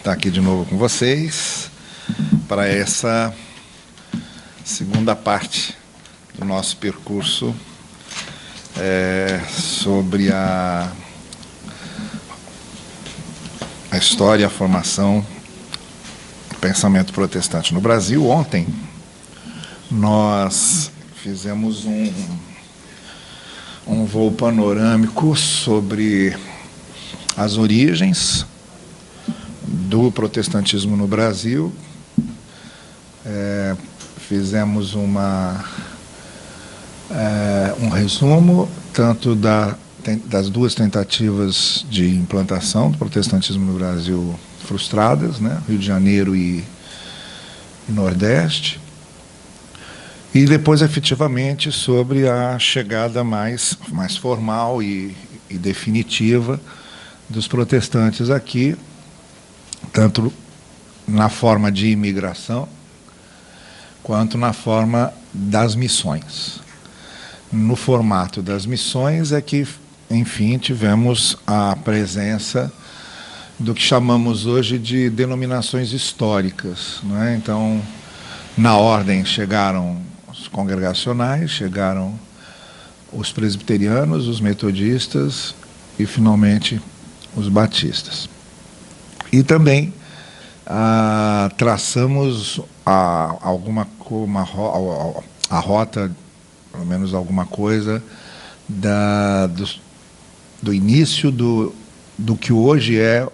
estar aqui de novo com vocês para essa segunda parte do nosso percurso sobre a história, a formação do pensamento protestante no Brasil. Ontem nós fizemos um voo panorâmico sobre as origens do protestantismo no Brasil. Fizemos um resumo tanto das duas tentativas de implantação do protestantismo no Brasil frustradas, né? Rio de Janeiro e Nordeste, e depois efetivamente sobre a chegada mais formal e definitiva dos protestantes aqui, tanto na forma de imigração quanto na forma das missões. No formato das missões é que, enfim, tivemos a presença do que chamamos hoje de denominações históricas, não é? Então, na ordem chegaram os congregacionais, chegaram os presbiterianos, os metodistas e, finalmente, os batistas. E também traçamos a rota, pelo menos alguma coisa, do início do que hoje é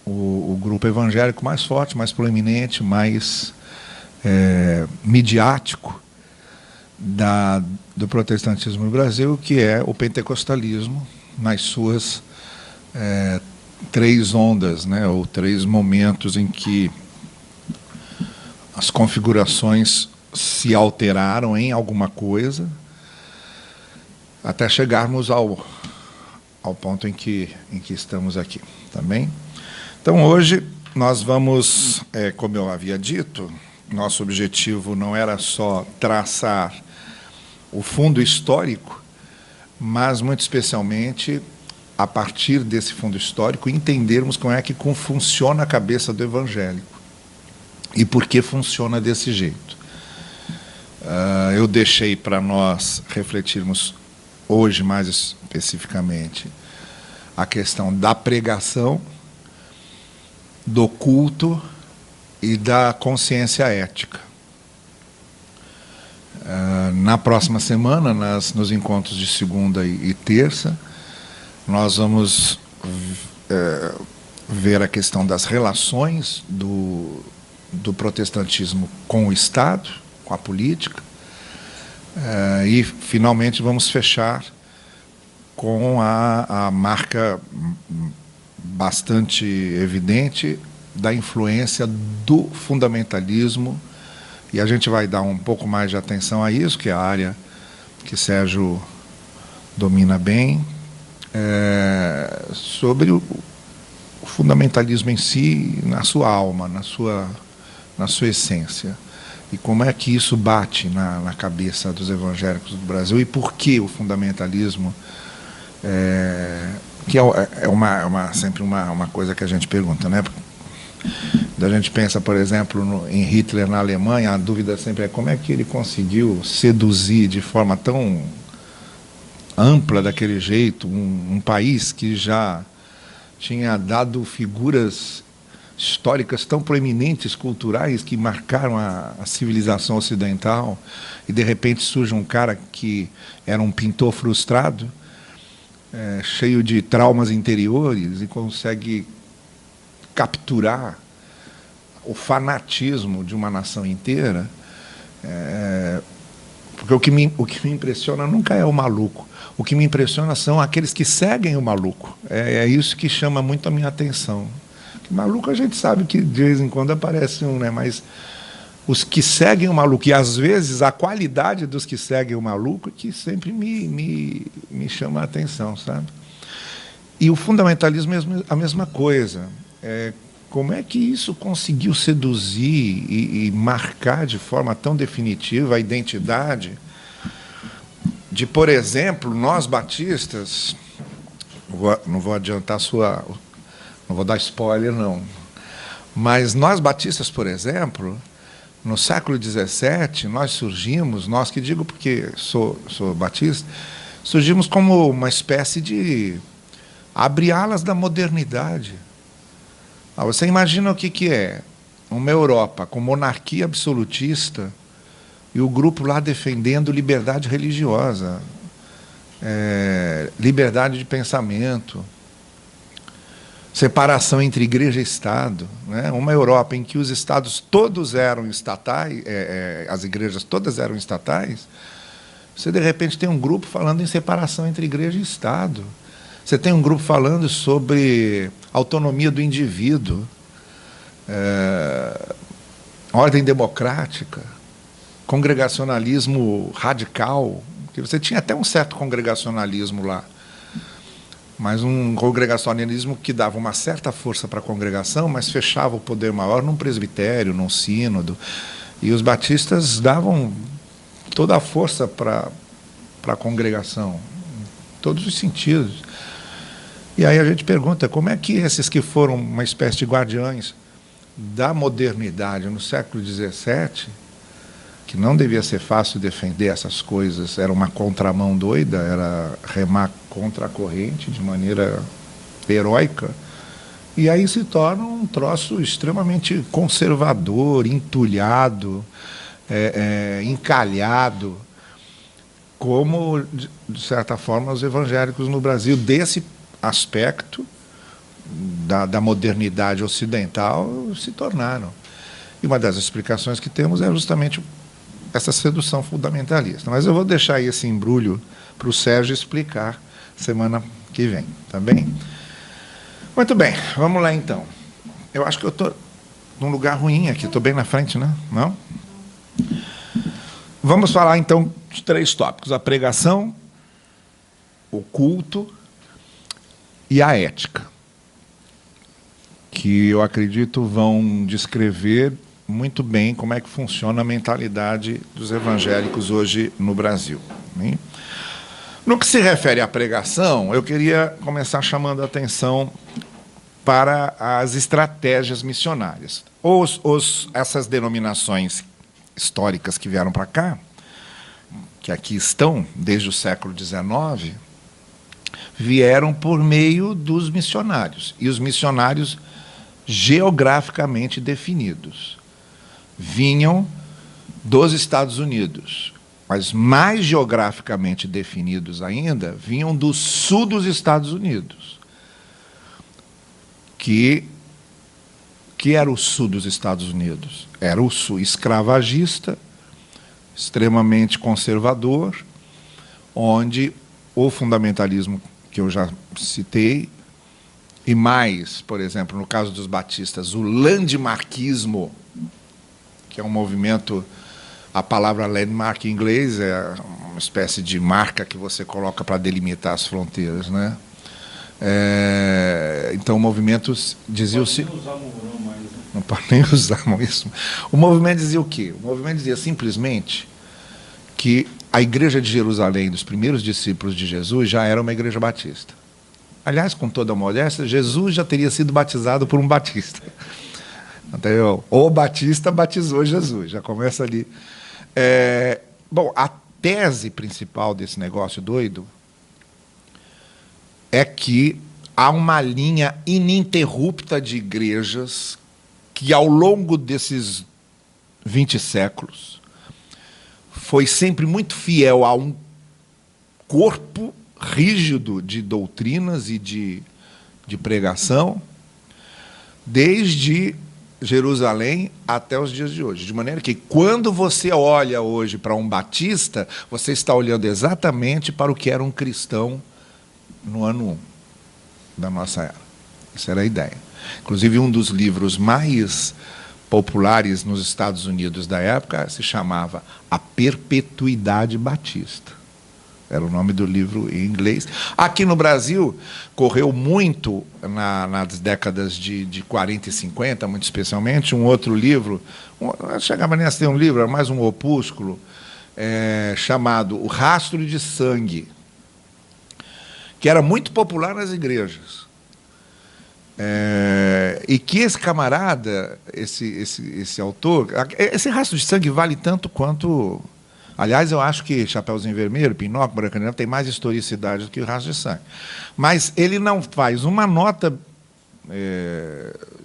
o grupo evangélico mais forte, mais proeminente, mais midiático do protestantismo no Brasil, que é o pentecostalismo, nas suas três ondas, né, ou três momentos em que as configurações se alteraram em alguma coisa, até chegarmos ao ponto em que estamos aqui, tá bem? Então, hoje, nós vamos, como eu havia dito, nosso objetivo não era só traçar o fundo histórico, mas, muito especialmente, a partir desse fundo histórico, entendermos como é que funciona a cabeça do evangélico e por que funciona desse jeito. Eu deixei para nós refletirmos hoje, mais especificamente, a questão da pregação, do culto e da consciência ética. Na próxima semana, nos encontros de segunda e terça, nós vamos ver a questão das relações do protestantismo com o Estado, com a política, e, finalmente, vamos fechar com a marca bastante evidente da influência do fundamentalismo, e a gente vai dar um pouco mais de atenção a isso, que é a área que Sérgio domina bem, sobre o fundamentalismo em si, na sua alma, na sua essência, e como é que isso bate na cabeça dos evangélicos do Brasil, e por que o fundamentalismo, que é sempre uma coisa que a gente pergunta, né? Quando a gente pensa, por exemplo, em Hitler na Alemanha, a dúvida sempre é como é que ele conseguiu seduzir de forma tão ampla daquele jeito um país que já tinha dado figuras históricas tão proeminentes, culturais, que marcaram a civilização ocidental, e de repente surge um cara que era um pintor frustrado, cheio de traumas interiores, e consegue capturar o fanatismo de uma nação inteira. Porque o que me impressiona nunca é o maluco. O que me impressiona são aqueles que seguem o maluco. É isso que chama muito a minha atenção. Que maluco a gente sabe que de vez em quando aparece um, né? Mas os que seguem o maluco, e às vezes a qualidade dos que seguem o maluco, que sempre me chama a atenção, sabe? E o fundamentalismo é a mesma coisa. Como é que isso conseguiu seduzir e marcar de forma tão definitiva a identidade de, por exemplo, nós batistas, não vou adiantar não vou dar spoiler, não, Mas nós batistas, por exemplo, no século XVII, nós surgimos, nós que digo porque sou batista, surgimos como uma espécie de abre-alas da modernidade. Você imagina o que é uma Europa com monarquia absolutista e o grupo lá defendendo liberdade religiosa, liberdade de pensamento, separação entre igreja e Estado, né? Uma Europa em que os estados todos eram estatais, as igrejas todas eram estatais, você, de repente, tem um grupo falando em separação entre igreja e Estado. Você tem um grupo falando sobre autonomia do indivíduo, ordem democrática, congregacionalismo radical, que você tinha até um certo congregacionalismo lá, mas um congregacionalismo que dava uma certa força para a congregação, mas fechava o poder maior num presbitério, num sínodo. E os batistas davam toda a força para a congregação, em todos os sentidos. E aí a gente pergunta, como é que esses que foram uma espécie de guardiães da modernidade no século XVII, que não devia ser fácil defender essas coisas, era uma contramão doida, era remar contra a corrente de maneira heróica, e aí se torna um troço extremamente conservador, entulhado, encalhado, como, de certa forma, os evangélicos no Brasil, desse aspecto da modernidade ocidental, se tornaram. E uma das explicações que temos é justamente essa sedução fundamentalista. Mas eu vou deixar aí esse embrulho para o Sérgio explicar semana que vem, tá bem? Muito bem, vamos lá então. Eu acho que eu estou num lugar ruim aqui, estou bem na frente, né? Não? Vamos falar então de 3 tópicos: a pregação, o culto e a ética, que eu acredito vão descrever muito bem como é que funciona a mentalidade dos evangélicos hoje no Brasil, né? No que se refere à pregação, eu queria começar chamando a atenção para as estratégias missionárias. Essas denominações históricas que vieram para cá, que aqui estão desde o século XIX, vieram por meio dos missionários, e os missionários geograficamente definidos. Vinham dos Estados Unidos, mas mais geograficamente definidos ainda, vinham do sul dos Estados Unidos. Que era o sul dos Estados Unidos? Era o sul escravagista, extremamente conservador, onde o fundamentalismo que eu já citei, e mais, por exemplo, no caso dos batistas, o landmarquismo, que é um movimento, a palavra landmark em inglês é uma espécie de marca que você coloca para delimitar as fronteiras, né? Então o movimento dizia o seguinte. Não pode nem usar isso. O movimento dizia o quê? O movimento dizia simplesmente que a igreja de Jerusalém, dos primeiros discípulos de Jesus, já era uma igreja batista. Aliás, com toda a modéstia, Jesus já teria sido batizado por um batista. Entendeu? O batista batizou Jesus, já começa ali. Bom, a tese principal desse negócio doido é que há uma linha ininterrupta de igrejas que, ao longo desses 20 séculos, foi sempre muito fiel a um corpo rígido de doutrinas e de pregação, desde Jerusalém até os dias de hoje. De maneira que, quando você olha hoje para um batista, você está olhando exatamente para o que era um cristão no ano 1 da nossa era. Essa era a ideia. Inclusive, um dos livros mais populares nos Estados Unidos da época se chamava A Perpetuidade Batista. Era o nome do livro em inglês. Aqui no Brasil, correu muito, nas décadas de 40 e 50, muito especialmente, um outro livro, chegava nem a ser um livro, era mais um opúsculo, chamado O Rastro de Sangue, que era muito popular nas igrejas. E que esse camarada, esse autor, esse Rastro de Sangue vale tanto quanto... Aliás, eu acho que Chapeuzinho Vermelho, Pinóquio, Branca de Neve tem mais historicidade do que o Rastro de Sangue. Mas ele não faz uma nota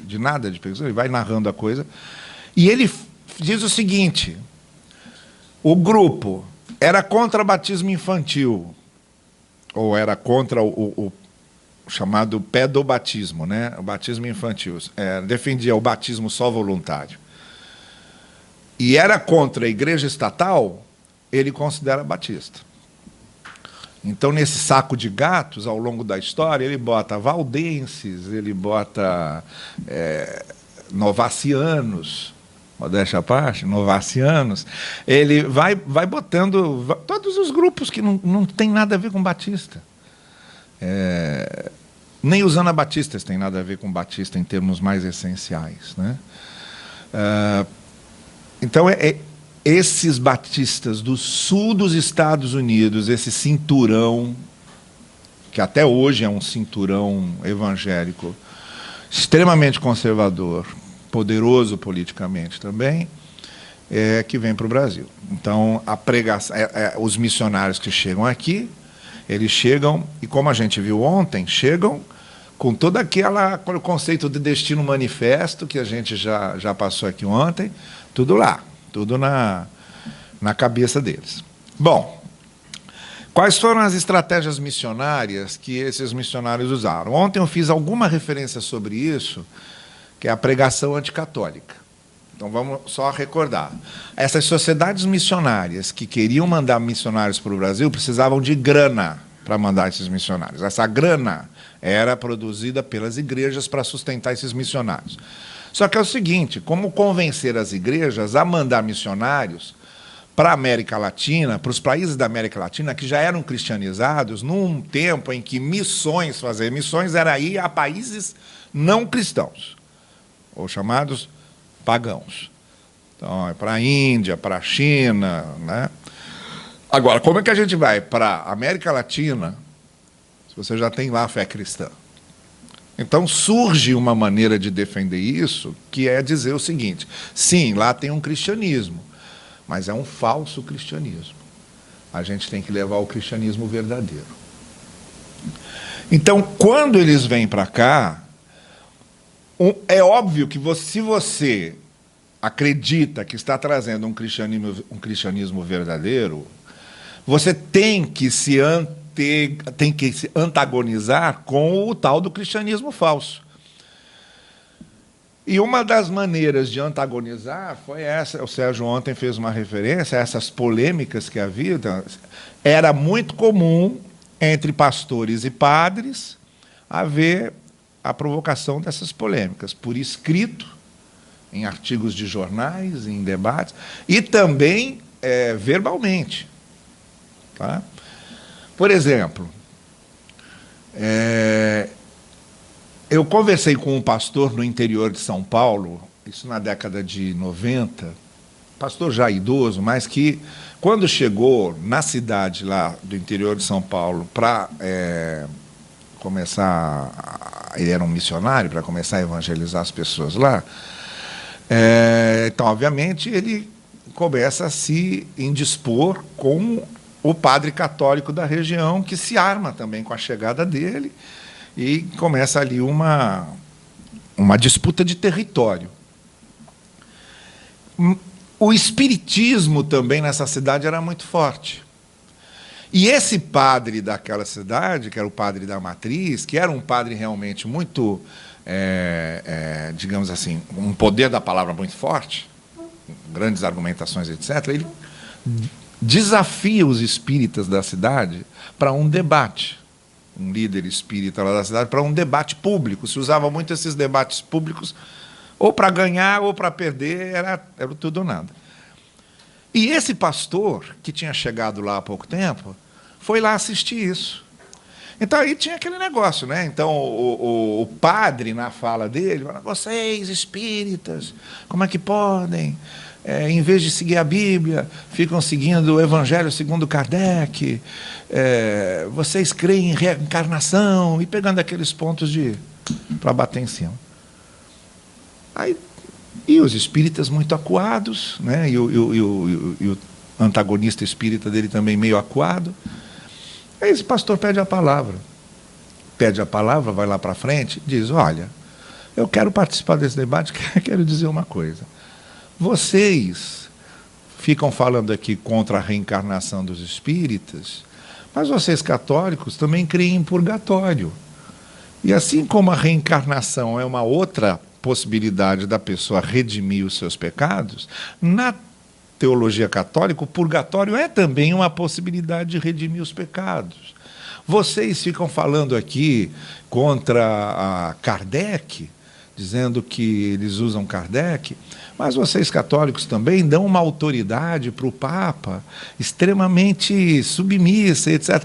de nada de pessoa, ele vai narrando a coisa. E ele diz o seguinte: o grupo era contra batismo infantil, ou era contra o chamado pedobatismo, né? O batismo infantil. Defendia o batismo só voluntário. E era contra a igreja estatal, ele considera batista. Então, nesse saco de gatos, ao longo da história, ele bota valdenses, ele bota novacianos, modéstia à parte, novacianos, ele vai botando todos os grupos que não tem nada a ver com batista. Nem os anabatistas têm nada a ver com batista em termos mais essenciais, né? Então, esses batistas do sul dos Estados Unidos, esse cinturão, que até hoje é um cinturão evangélico, extremamente conservador, poderoso politicamente também, que vem para o Brasil. Então, a pregação, os missionários que chegam aqui, eles chegam, e como a gente viu ontem, chegam com todo aquele conceito de destino manifesto, que a gente já passou aqui ontem, tudo lá, tudo na cabeça deles. Bom, quais foram as estratégias missionárias que esses missionários usaram? Ontem eu fiz alguma referência sobre isso, que é a pregação anticatólica. Então vamos só recordar. Essas sociedades missionárias que queriam mandar missionários para o Brasil precisavam de grana para mandar esses missionários. Essa grana era produzida pelas igrejas para sustentar esses missionários. Só que é o seguinte: como convencer as igrejas a mandar missionários para a América Latina, para os países da América Latina que já eram cristianizados, num tempo em que fazer missões era ir a países não cristãos, ou chamados pagãos. Então, é para a Índia, para a China, né? Agora, como é que a gente vai para a América Latina se você já tem lá a fé cristã? Então, surge uma maneira de defender isso, que é dizer o seguinte: sim, lá tem um cristianismo, mas é um falso cristianismo. A gente tem que levar o cristianismo verdadeiro. Então, quando eles vêm para cá, é óbvio que se você acredita que está trazendo um cristianismo verdadeiro, você tem que se antagonizar com o tal do cristianismo falso. E uma das maneiras de antagonizar foi essa. O Sérgio ontem fez uma referência a essas polêmicas que havia. Era muito comum entre pastores e padres haver a provocação dessas polêmicas, por escrito, em artigos de jornais, em debates, e também verbalmente. Tá? Por exemplo, eu conversei com um pastor no interior de São Paulo, isso na década de 90, pastor já idoso, mas que, quando chegou na cidade lá do interior de São Paulo para começar, ele era um missionário, para começar a evangelizar as pessoas lá, então, obviamente, ele começa a se indispor com o padre católico da região, que se arma também com a chegada dele, e começa ali uma disputa de território. O espiritismo também nessa cidade era muito forte. E esse padre daquela cidade, que era o padre da matriz, que era um padre realmente muito, digamos assim, um poder da palavra muito forte, grandes argumentações, etc., ele desafia os espíritas da cidade para um debate. Um líder espírita lá da cidade, para um debate público. Se usava muito esses debates públicos, ou para ganhar ou para perder, era tudo ou nada. E esse pastor, que tinha chegado lá há pouco tempo, foi lá assistir isso. Então aí tinha aquele negócio, né? Então o padre, na fala dele, fala: vocês espíritas, como é que podem? Em vez de seguir a Bíblia, ficam seguindo o Evangelho segundo Kardec, vocês creem em reencarnação, e pegando aqueles pontos de para bater em cima. Aí, e os espíritas muito acuados, né? E o antagonista espírita dele também meio acuado. Aí esse pastor pede a palavra, vai lá para frente, diz: olha, eu quero participar desse debate, quero dizer uma coisa. Vocês ficam falando aqui contra a reencarnação dos espíritas, mas vocês católicos também creem em purgatório. E assim como a reencarnação é uma outra possibilidade da pessoa redimir os seus pecados, na teologia católica, o purgatório é também uma possibilidade de redimir os pecados. Vocês ficam falando aqui contra a Kardec, dizendo que eles usam Kardec, mas vocês católicos também dão uma autoridade para o Papa extremamente submissa, etc.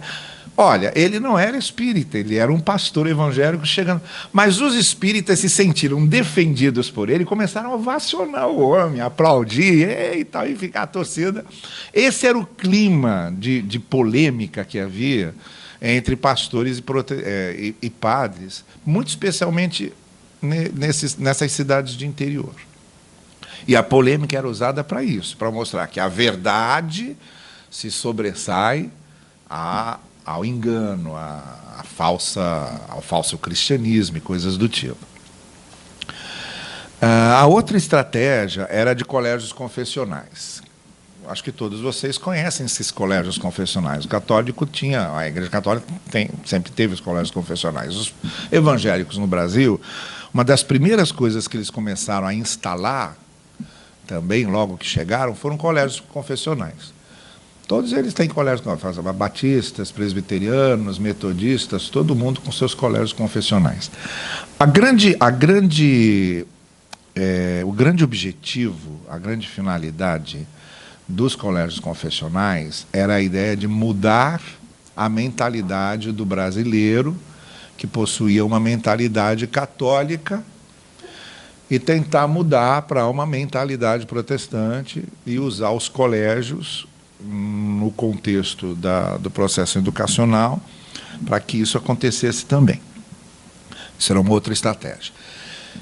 Olha, ele não era espírita, ele era um pastor evangélico chegando. Mas os espíritas se sentiram defendidos por ele e começaram a ovacionar o homem, a aplaudir e tal, e ficar a torcida. Esse era o clima de polêmica que havia entre pastores e padres, muito especialmente nessas cidades de interior. E a polêmica era usada para isso, para mostrar que a verdade se sobressai ao engano, ao falso cristianismo e coisas do tipo. A outra estratégia era de colégios confessionais. Acho que todos vocês conhecem esses colégios confessionais. O católico tinha, a Igreja Católica sempre teve os colégios confessionais. Os evangélicos no Brasil, uma das primeiras coisas que eles começaram a instalar, também logo que chegaram, foram colégios confessionais. Todos eles têm colégios confessionais, batistas, presbiterianos, metodistas, todo mundo com seus colégios confessionais. O grande objetivo, a grande finalidade dos colégios confessionais era a ideia de mudar a mentalidade do brasileiro, que possuía uma mentalidade católica, e tentar mudar para uma mentalidade protestante e usar os colégios no contexto do processo educacional para que isso acontecesse também. Isso era uma outra estratégia.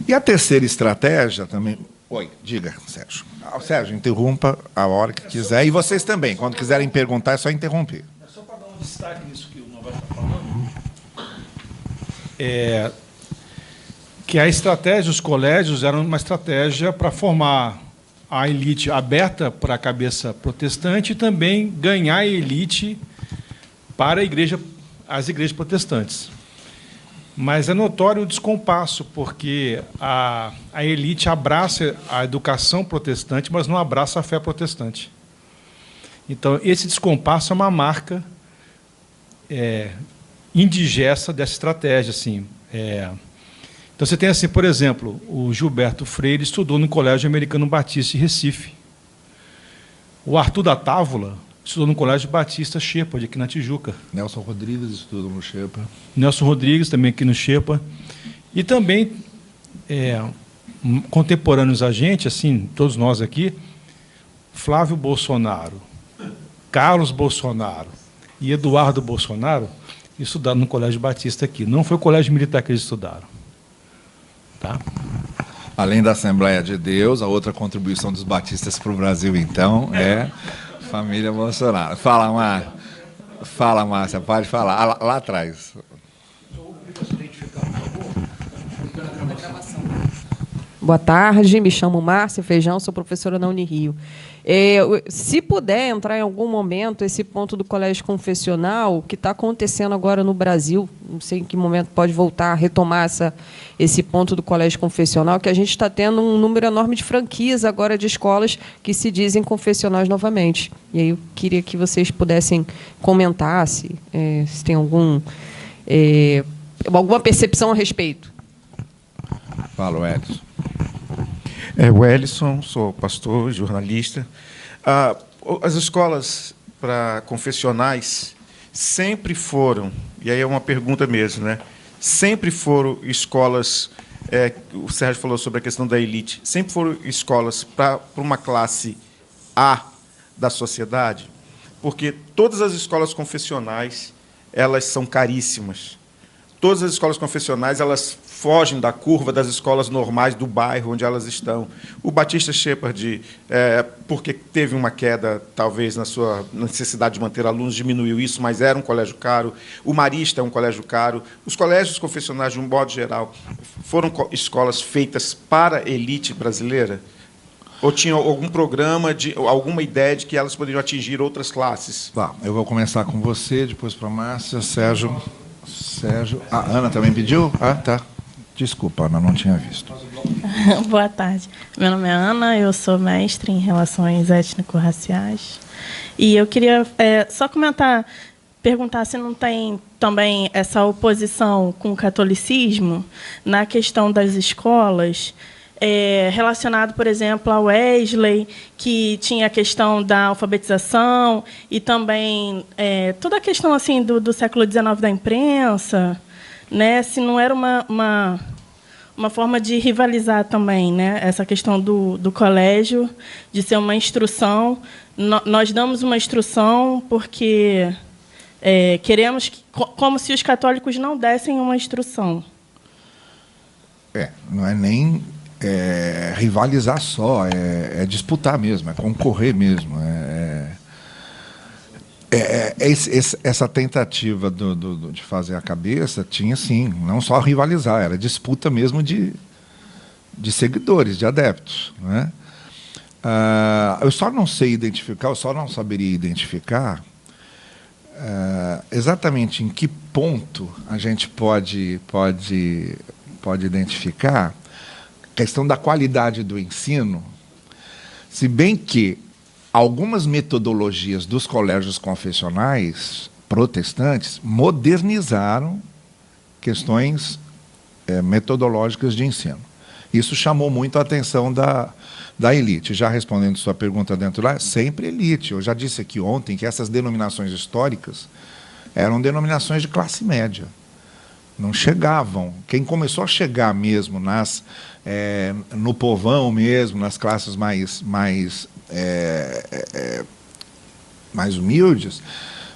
E a terceira estratégia também... Oi, diga, Sérgio. Sérgio, interrompa a hora que quiser. E vocês também, quando quiserem perguntar, é só interromper. É só para dar um destaque nisso que o Novaes está falando. Que a estratégia dos colégios era uma estratégia para formar a elite aberta para a cabeça protestante e também ganhar a elite para as igrejas protestantes. Mas é notório o descompasso, porque a elite abraça a educação protestante, mas não abraça a fé protestante. Então, esse descompasso é uma marca indigesta dessa estratégia. Assim. Então, você tem, assim, por exemplo, o Gilberto Freire estudou no Colégio Americano Batista em Recife. O Arthur da Távola estudou no Colégio Batista Shepherd, aqui na Tijuca. Nelson Rodrigues estudou no Shepherd. Nelson Rodrigues, também aqui no Shepherd. E também, contemporâneos a gente, assim, todos nós aqui, Flávio Bolsonaro, Carlos Bolsonaro e Eduardo Bolsonaro estudaram no Colégio Batista aqui. Não foi o Colégio Militar que eles estudaram. Tá? Além da Assembleia de Deus, a outra contribuição dos batistas para o Brasil, então, é família Bolsonaro. Fala, Márcia, pode falar. Lá atrás. Boa tarde, me chamo Márcia Feijão, sou professora na Unirio. Se puder entrar em algum momento esse ponto do colégio confessional, que está acontecendo agora no Brasil, não sei em que momento pode voltar a retomar esse ponto do colégio confessional, que a gente está tendo um número enorme de franquias agora de escolas que se dizem confessionais novamente. E aí eu queria que vocês pudessem comentar se tem alguma percepção a respeito. Fala, Edson. O Ellison, sou pastor, jornalista. As escolas confessionais sempre foram, e aí é uma pergunta mesmo, né? Sempre foram escolas, o Sérgio falou sobre a questão da elite, sempre foram escolas para uma classe A da sociedade, porque todas as escolas confessionais, elas são caríssimas. todas as escolas confessionais elas fogem da curva das escolas normais do bairro onde elas estão. O Batista Shepherd, porque teve uma queda, talvez, na sua necessidade de manter alunos, diminuiu isso, mas era um colégio caro. O Marista é um colégio caro. Os colégios confessionais, de um modo geral, foram escolas feitas para a elite brasileira? Ou tinham algum programa, alguma ideia de que elas poderiam atingir outras classes? Tá, eu vou começar com você, depois para a Márcia, Sérgio. A Ana também pediu? Ah, tá. Desculpa, Ana, não tinha visto. Boa tarde. Meu nome é Ana, eu sou mestre em Relações Étnico-Raciais. E eu queria só perguntar se não tem também essa oposição com o catolicismo na questão das escolas, relacionado, por exemplo, ao Wesley, que tinha a questão da alfabetização, e também toda a questão assim, do século XIX da imprensa, né? Se não era uma forma de rivalizar também, né? Essa questão do colégio, de ser uma instrução. Nós damos uma instrução porque queremos, como se os católicos não dessem uma instrução. Não é nem rivalizar só, é disputar mesmo, é concorrer mesmo. Essa tentativa de fazer a cabeça tinha, sim, não só rivalizar, era disputa mesmo de seguidores, de adeptos, né? Eu só não sei identificar, eu só não saberia identificar exatamente em que ponto a gente pode identificar a questão da qualidade do ensino, se bem que algumas metodologias dos colégios confessionais protestantes modernizaram questões metodológicas de ensino. Isso chamou muito a atenção da elite. Já respondendo sua pergunta dentro lá, sempre elite. Eu já disse aqui ontem que essas denominações históricas eram denominações de classe média. Não chegavam. Quem começou a chegar mesmo no povão mesmo, nas classes mais humildes,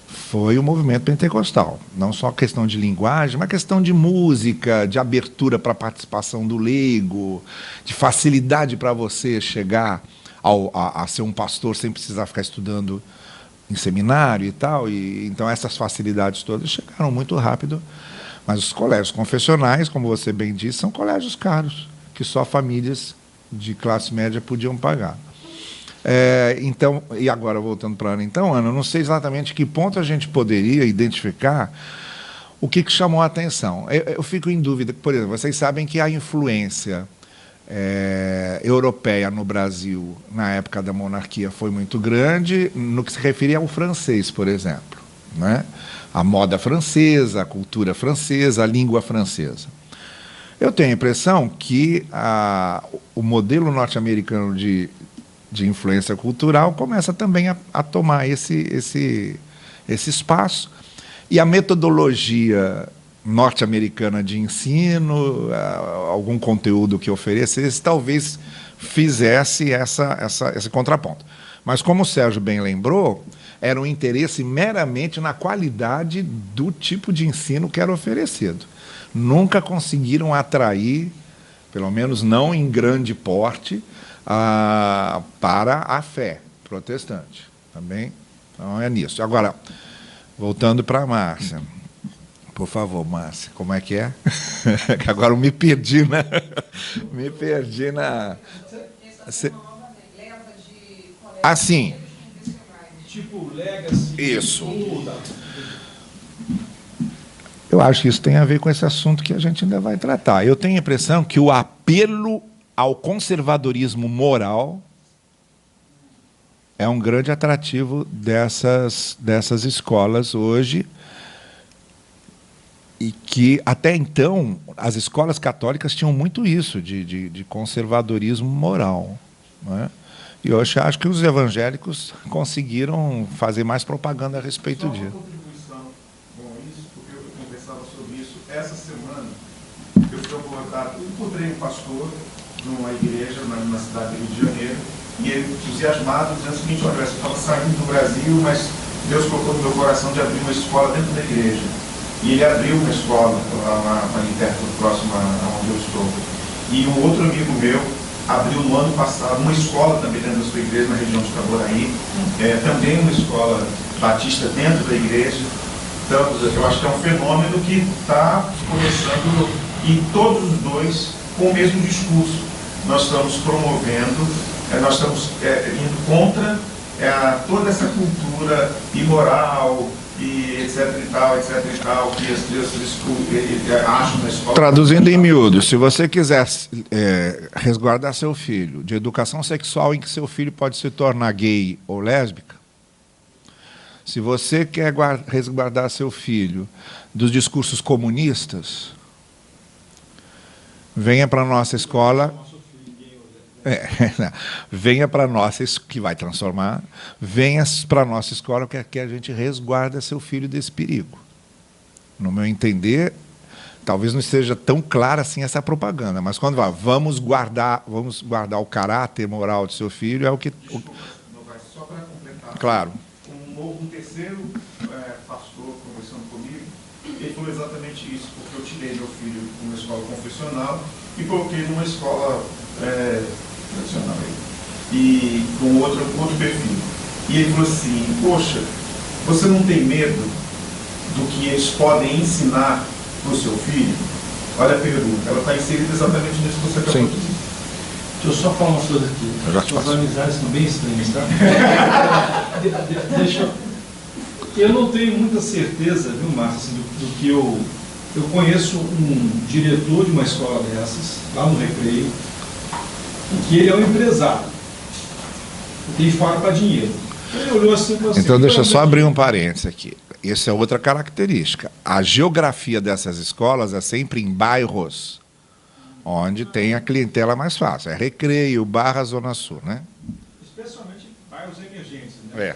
foi o movimento pentecostal. Não só questão de linguagem, mas questão de música, de abertura para a participação do leigo, de facilidade para você chegar a ser um pastor sem precisar ficar estudando em seminário e tal. Então, essas facilidades todas chegaram muito rápido. Mas os colégios confessionais, como você bem disse, são colégios caros, que só famílias de classe média podiam pagar. Então, e agora voltando para a Ana, então, Ana, eu não sei exatamente que ponto a gente poderia identificar o que chamou a atenção. Eu fico em dúvida, por exemplo, vocês sabem que a influência europeia no Brasil, na época da monarquia, foi muito grande, no que se refere ao francês, por exemplo, né? A moda francesa, a cultura francesa, a língua francesa. Eu tenho a impressão que o modelo norte-americano de influência cultural começa também a tomar esse espaço, e a metodologia norte-americana de ensino, algum conteúdo que oferecesse, talvez fizesse esse contraponto. Mas, como o Sérgio bem lembrou, era um interesse meramente na qualidade do tipo de ensino que era oferecido. Nunca conseguiram atrair, pelo menos não em grande porte, para a fé protestante. Também então é nisso. Agora, voltando para a Márcia. Por favor, Márcia, como é que é? Que agora eu me perdi, né? Me perdi na... Sim. Tipo Legacy. Isso. Eu acho que isso tem a ver com esse assunto que a gente ainda vai tratar. Eu tenho a impressão que o apelo ao conservadorismo moral é um grande atrativo dessas escolas hoje, e que, até então, as escolas católicas tinham muito isso, de conservadorismo moral, né? E eu acho que os evangélicos conseguiram fazer mais propaganda a respeito disso. Uma contribuição com isso, porque eu conversava sobre isso essa semana. Eu encontrei um pastor numa igreja na cidade do Rio de Janeiro, e ele, entusiasmado, dizendo o seguinte: olha, eu estava saindo do Brasil, mas Deus colocou no meu coração de abrir uma escola dentro da igreja. e ele abriu uma escola lá ali perto, próximo a onde eu estou. E um outro amigo meu abriu no ano passado uma escola também dentro da sua igreja, na região de Itaboraí, também uma escola batista dentro da igreja. Então, eu acho que é um fenômeno que está começando, e todos os dois com o mesmo discurso. Nós estamos promovendo, nós estamos indo contra toda essa cultura imoral, e etc e tal, que as crianças acham na escola. Traduzindo em miúdo, se você quiser resguardar seu filho de educação sexual em que seu filho pode se tornar gay ou lésbica, se você quer resguardar seu filho dos discursos comunistas, venha para a nossa escola. Venha para a nossa, que vai transformar, venha para a nossa escola, que aqui a gente resguarda seu filho desse perigo. No meu entender, talvez não esteja tão clara assim essa propaganda, mas quando vamos guardar o caráter moral do seu filho, é o que... Só para completar. Claro. Um terceiro pastor conversando comigo, ele falou exatamente isso, porque eu tirei meu filho de uma escola confessional e coloquei numa escola tradicional e com outro perfil. E ele falou assim: poxa, você não tem medo do que eles podem ensinar para o seu filho? Olha a pergunta, ela está inserida exatamente nisso que você acabou de dizer. Deixa eu só falar uma coisa aqui. Suas amizades são bem estranhas, tá? Eu não tenho muita certeza, viu, Márcio, assim, do que eu conheço um diretor de uma escola dessas, lá no Recreio, e que ele é um empresário. Tem fora para dinheiro. Ele olhou assim, então, deixa eu só abrir um parênteses aqui. Essa é outra característica. A geografia dessas escolas é sempre em bairros onde tem a clientela mais fácil. É Recreio, Barra, Zona Sul, né? Especialmente bairros emergentes, né?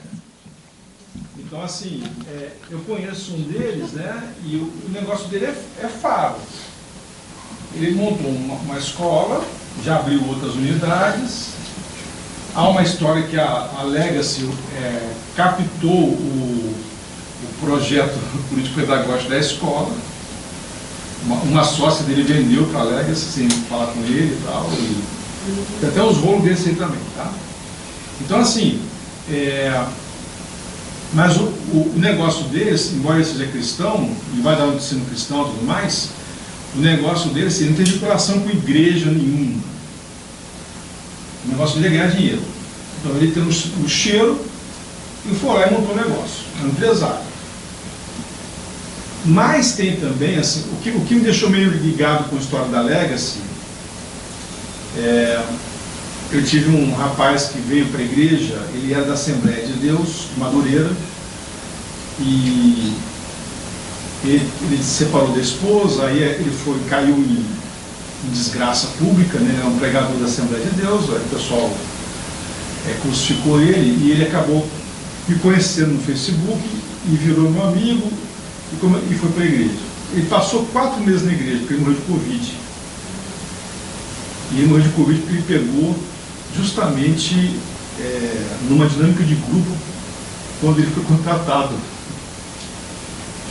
Então, assim, eu conheço um deles, né? E o negócio dele é faro. Ele montou uma escola, já abriu outras unidades. Há uma história que a Legacy captou o projeto político-pedagógico da escola. Uma sócia dele vendeu para a Legacy, sem falar com ele e tal. E tem até os rolos desse aí também, tá? Então, assim, mas o negócio deles, embora ele seja cristão, e vai dar um ensino cristão e tudo mais, o negócio deles não tem vinculação com igreja nenhuma. O negócio dele é ganhar dinheiro. Então ele tem o cheiro e foi lá e montou o negócio. É um empresário. Mas tem também, assim, o que me deixou meio ligado com a história da Legacy, eu tive um rapaz que veio para a igreja, ele era da Assembleia de Deus, de Madureira, e ele se separou da esposa, aí ele caiu em desgraça pública, né? Ele é um pregador da Assembleia de Deus, aí o pessoal crucificou ele, e ele acabou me conhecendo no Facebook, e virou meu amigo, e foi para a igreja. Ele passou 4 meses na igreja, porque ele morreu de Covid. E ele morreu de Covid porque ele pegou justamente numa dinâmica de grupo, quando ele foi contratado.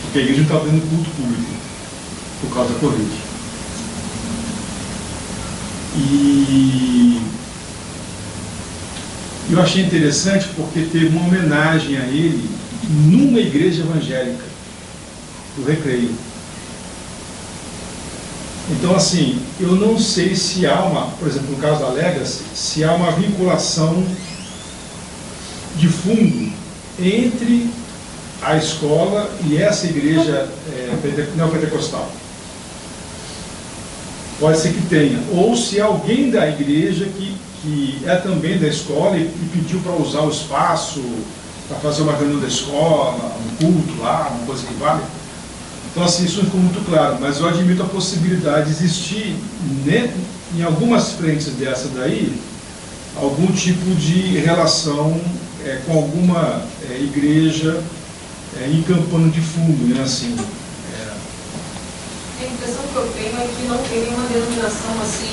Porque a igreja não estava dando culto público, por causa da Covid. E eu achei interessante porque teve uma homenagem a ele numa igreja evangélica do Recreio. Então, assim, eu não sei se há por exemplo, no caso da Legacy, se há uma vinculação de fundo entre a escola e essa igreja neopentecostal. Pode ser que tenha. Ou se alguém da igreja que é também da escola e pediu para usar o espaço para fazer uma reunião da escola, um culto lá, uma coisa que vale. Então, assim, isso não ficou muito claro, mas eu admito a possibilidade de existir, né, em algumas frentes dessa daí, algum tipo de relação com alguma igreja encampando de fundo, né, assim. A impressão que eu tenho é que não tem nenhuma denominação assim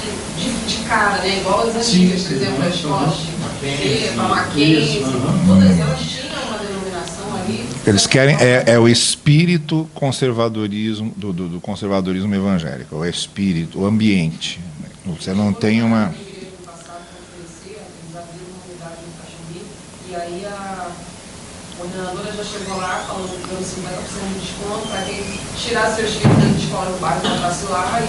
de cara, né? Igual as antigas, por exemplo, as escolas de Mackenzie, todas elas tinham uma denominação ali Eles querem o espírito conservadorismo do conservadorismo evangélico, o espírito, o ambiente. Você não tem uma... E aí a coordenadora já chegou lá falando que deu 50% de desconto para quem tirar seus filhos da escola do bairro, mandasse lá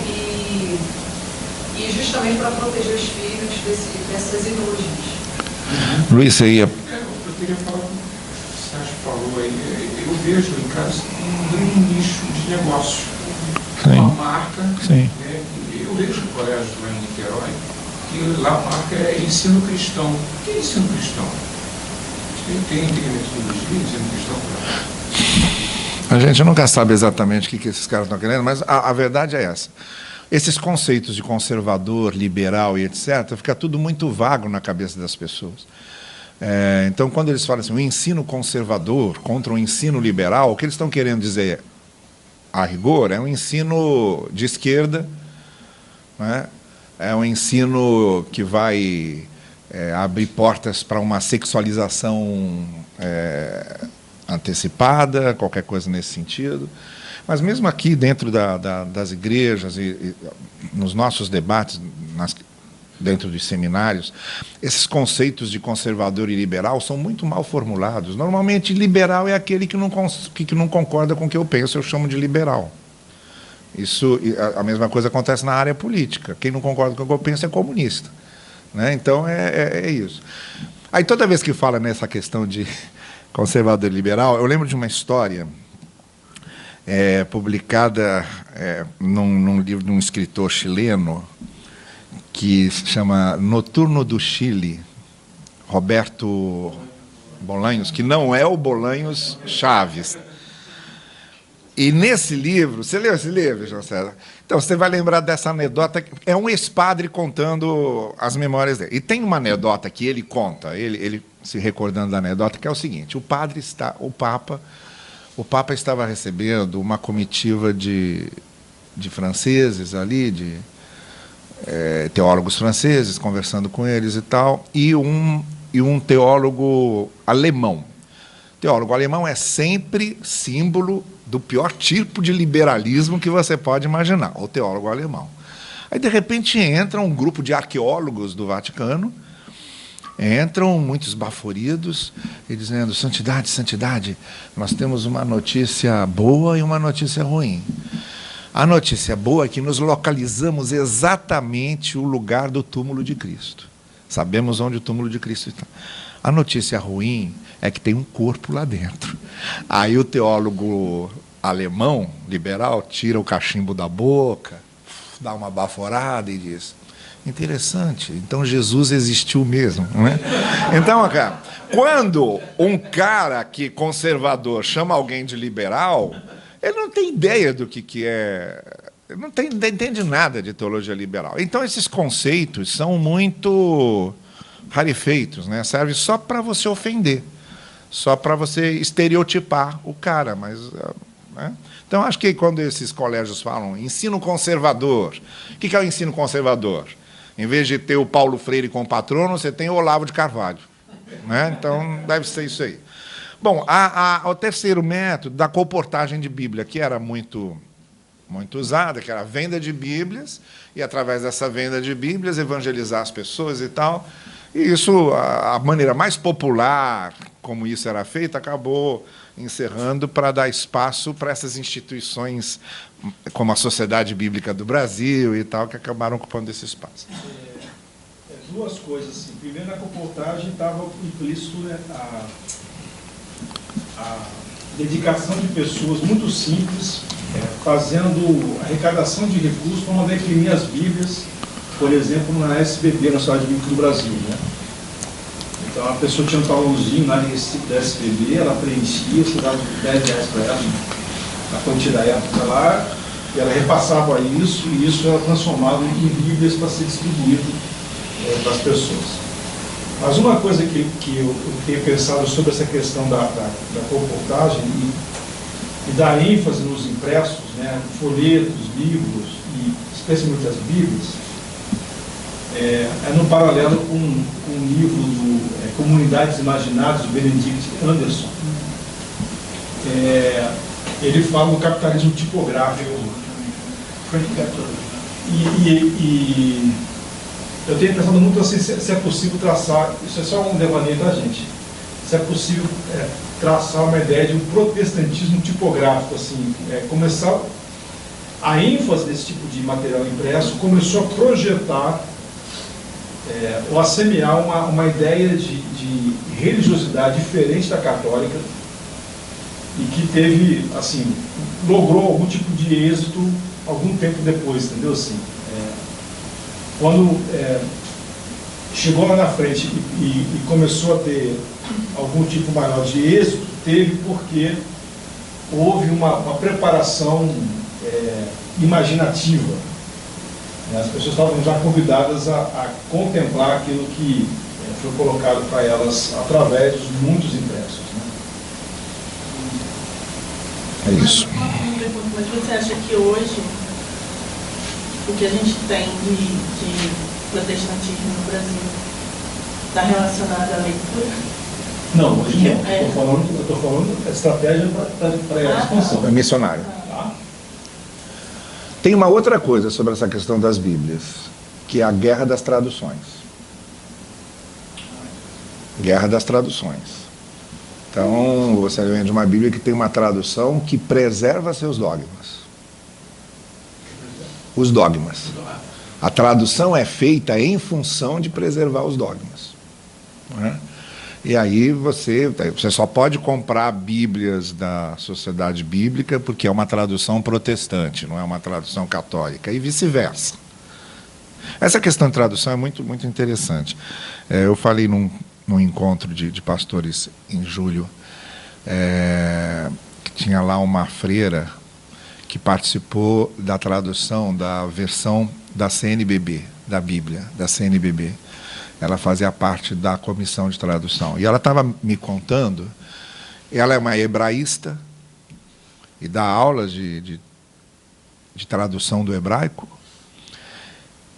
e justamente para proteger os filhos dessas ideologias. Luiz, você ia... Eu queria falar, o Sérgio falou aí, eu vejo em casa um grande nicho de negócio. Sim. Uma marca, sim. Né, eu vejo no colégio lá em Niterói, que lá a marca é ensino cristão. O que é ensino cristão? Tem metodologia, ensino cristão? A gente nunca sabe exatamente o que esses caras estão querendo, mas a verdade é essa. Esses conceitos de conservador, liberal e etc., fica tudo muito vago na cabeça das pessoas. Então, quando eles falam assim, o ensino conservador contra o ensino liberal, o que eles estão querendo dizer, a rigor, é um ensino de esquerda, né? É um ensino que vai abrir portas para uma sexualização antecipada, qualquer coisa nesse sentido. Mas mesmo aqui dentro das igrejas e nos nossos debates, dentro dos seminários, esses conceitos de conservador e liberal são muito mal formulados. Normalmente, liberal é aquele que não concorda com o que eu penso, eu chamo de liberal. A mesma coisa acontece na área política. Quem não concorda com o que eu penso é comunista. Né? Então, é isso. Aí, toda vez que fala nessa questão de conservador e liberal, eu lembro de uma história publicada num livro de um escritor chileno que se chama Noturno do Chile, Roberto Bolanhos, que não é o Bolanhos Chaves. E nesse livro, você leu esse livro, João César? Então, você vai lembrar dessa anedota, é um ex-padre contando as memórias dele. E tem uma anedota que ele conta, ele se recordando da anedota, que é o seguinte, o Papa estava recebendo uma comitiva de franceses ali, de teólogos franceses, conversando com eles e tal, e um teólogo alemão. O teólogo alemão é sempre símbolo do pior tipo de liberalismo que você pode imaginar, o teólogo alemão. Aí, de repente, entra um grupo de arqueólogos do Vaticano, entram muitos esbaforidos e dizendo, santidade, santidade, nós temos uma notícia boa e uma notícia ruim. A notícia boa é que nos localizamos exatamente o lugar do túmulo de Cristo. Sabemos onde o túmulo de Cristo está. A notícia ruim é que tem um corpo lá dentro. Aí o teólogo alemão, liberal, tira o cachimbo da boca, dá uma baforada e diz, interessante, então Jesus existiu mesmo. Não é? Então, cara, quando um cara que conservador chama alguém de liberal, ele não tem ideia do que é, não entende nada de teologia liberal. Então, esses conceitos são muito rarefeitos, né? Serve só para você ofender, só para você estereotipar o cara. Mas, né? Então, acho que quando esses colégios falam ensino conservador, o que é o ensino conservador? Em vez de ter o Paulo Freire como patrono, você tem o Olavo de Carvalho. Né? Então, deve ser isso aí. Bom, o terceiro método, da colportagem de Bíblia, que era muito usada, que era a venda de Bíblias, e, através dessa venda de Bíblias, evangelizar as pessoas e tal. E isso, a maneira mais popular como isso era feito, acabou encerrando para dar espaço para essas instituições, como a Sociedade Bíblica do Brasil e tal, que acabaram ocupando esse espaço. Duas coisas. Assim. Primeiro, na colportagem estava implícito, né, a dedicação de pessoas muito simples, fazendo arrecadação de recursos para mandar imprimir as Bíblias, por exemplo, na SBB, na Sociedade Bíblica do Brasil. Né? Então, a pessoa tinha um talãozinho lá da SBB, ela preenchia, você dava R$10 para ela, a quantia da época lá, e ela repassava isso, e isso era transformado em Bíblias para ser distribuído para as pessoas. Mas uma coisa que eu tenho pensado sobre essa questão da colportagem e dar ênfase nos impressos, né, folhetos, livros, e especialmente as Bíblias, no paralelo com o livro do Comunidades Imaginadas, do Benedict Anderson. ele fala do capitalismo tipográfico. E eu tenho pensado muito assim, se é possível traçar, isso é só um devaneio da gente, se é possível traçar uma ideia de um protestantismo tipográfico, assim, começar a ênfase desse tipo de material impresso começou a projetar ou a semear uma ideia de religiosidade diferente da católica e que teve, assim, logrou algum tipo de êxito algum tempo depois, entendeu? Assim, quando chegou lá na frente e começou a ter algum tipo maior de êxito, teve porque houve uma preparação imaginativa. As pessoas estavam já convidadas a contemplar aquilo que foi colocado para elas através dos muitos impressos. É isso. Mas você acha que hoje o que a gente tem de protestantismo no Brasil está relacionado à leitura? Não, hoje não. Eu estou falando da estratégia para a expansão. É missionário. Tem uma outra coisa sobre essa questão das Bíblias, que é a guerra das traduções. Guerra das traduções. Então, você vende uma Bíblia que tem uma tradução que preserva seus dogmas. Os dogmas. A tradução é feita em função de preservar os dogmas. Não é? E aí você só pode comprar Bíblias da Sociedade Bíblica porque é uma tradução protestante, não é uma tradução católica, e vice-versa. Essa questão de tradução é muito, muito interessante. Eu falei num encontro de pastores em julho, que tinha lá uma freira que participou da tradução da versão da CNBB, da Bíblia, da CNBB. Ela fazia parte da comissão de tradução. E ela estava me contando, ela é uma hebraísta e dá aulas de tradução do hebraico.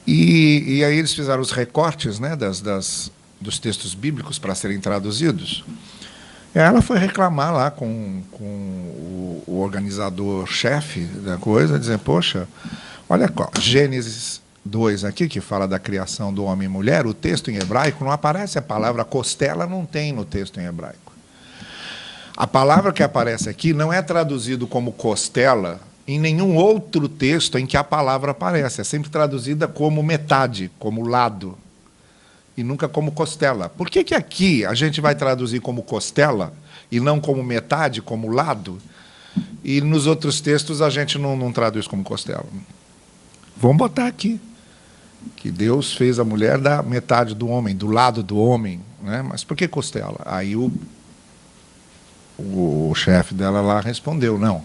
E aí eles fizeram os recortes, né, dos textos bíblicos para serem traduzidos. E aí ela foi reclamar lá com o organizador-chefe da coisa, dizendo, poxa, olha qual, Gênesis 2 aqui, que fala da criação do homem e mulher, o texto em hebraico não aparece a palavra costela, não tem no texto em hebraico. A palavra que aparece aqui não é traduzido como costela em nenhum outro texto em que a palavra aparece, é sempre traduzida como metade, como lado, e nunca como costela. Por que aqui a gente vai traduzir como costela e não como metade, como lado, e nos outros textos a gente não traduz como costela? Vamos botar aqui que Deus fez a mulher da metade do homem, do lado do homem, né? Mas por que costela? Aí o chefe dela lá respondeu, não,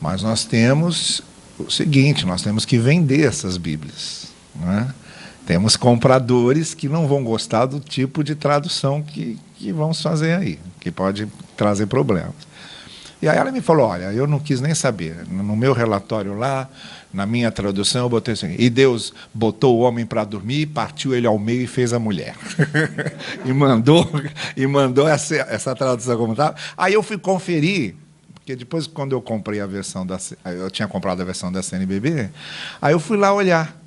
mas nós temos o seguinte, nós temos que vender essas Bíblias, né? Temos compradores que não vão gostar do tipo de tradução que vamos fazer aí, que pode trazer problemas. E aí ela me falou, olha, eu não quis nem saber, no meu relatório lá, na minha tradução, eu botei assim, e Deus botou o homem para dormir, partiu ele ao meio e fez a mulher. e mandou essa tradução como estava. Aí eu fui conferir, porque depois, quando eu comprei a versão eu tinha comprado a versão da CNBB, aí eu fui lá olhar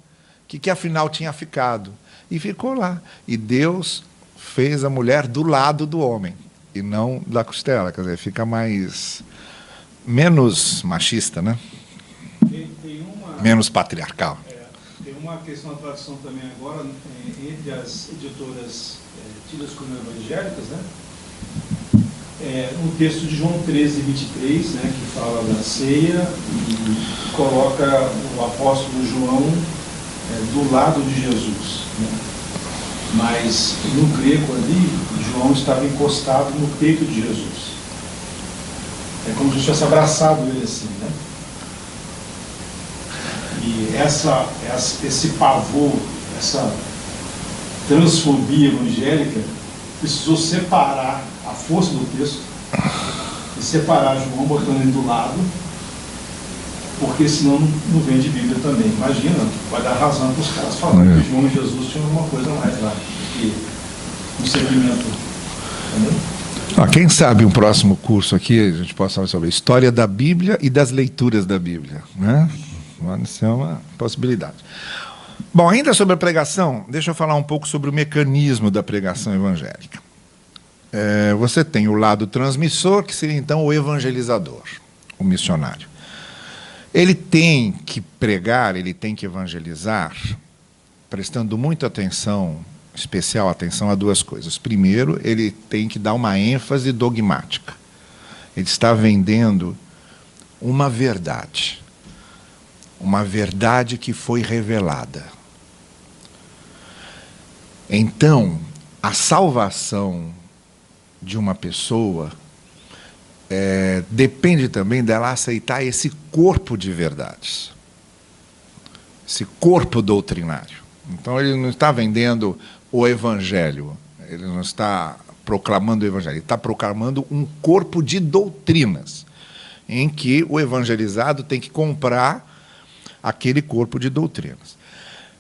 o que afinal tinha ficado. E ficou lá. E Deus fez a mulher do lado do homem, e não da costela, quer dizer, fica menos machista, né? Menos patriarcal. Tem uma questão da tradução também agora, entre as editoras tidas como evangélicas, né? No texto de João 13, 23, né, que fala da ceia e coloca o apóstolo João do lado de Jesus, né? Mas no grego ali, João estava encostado no peito de Jesus. É como se tivesse abraçado ele assim, né? E esse pavor, essa transfobia evangélica precisou separar a força do texto e separar João, botando ele do lado, porque senão não vende Bíblia também. Imagina, vai dar razão para os caras falando que João e Jesus tinham alguma coisa mais lá, que um segmento. Entendeu? Quem sabe um próximo curso aqui a gente possa falar sobre a história da Bíblia e das leituras da Bíblia, né? Pode ser uma possibilidade. Bom, ainda sobre a pregação, deixa eu falar um pouco sobre o mecanismo da pregação evangélica. Você tem o lado transmissor, que seria então o evangelizador, o missionário. Ele tem que pregar, ele tem que evangelizar, prestando muita atenção, especial atenção a duas coisas. Primeiro, ele tem que dar uma ênfase dogmática. Ele está vendendo uma verdade que foi revelada. Então, a salvação de uma pessoa depende também dela aceitar esse corpo de verdades, esse corpo doutrinário. Então, ele não está vendendo o evangelho, ele não está proclamando o evangelho, ele está proclamando um corpo de doutrinas, em que o evangelizado tem que comprar aquele corpo de doutrinas.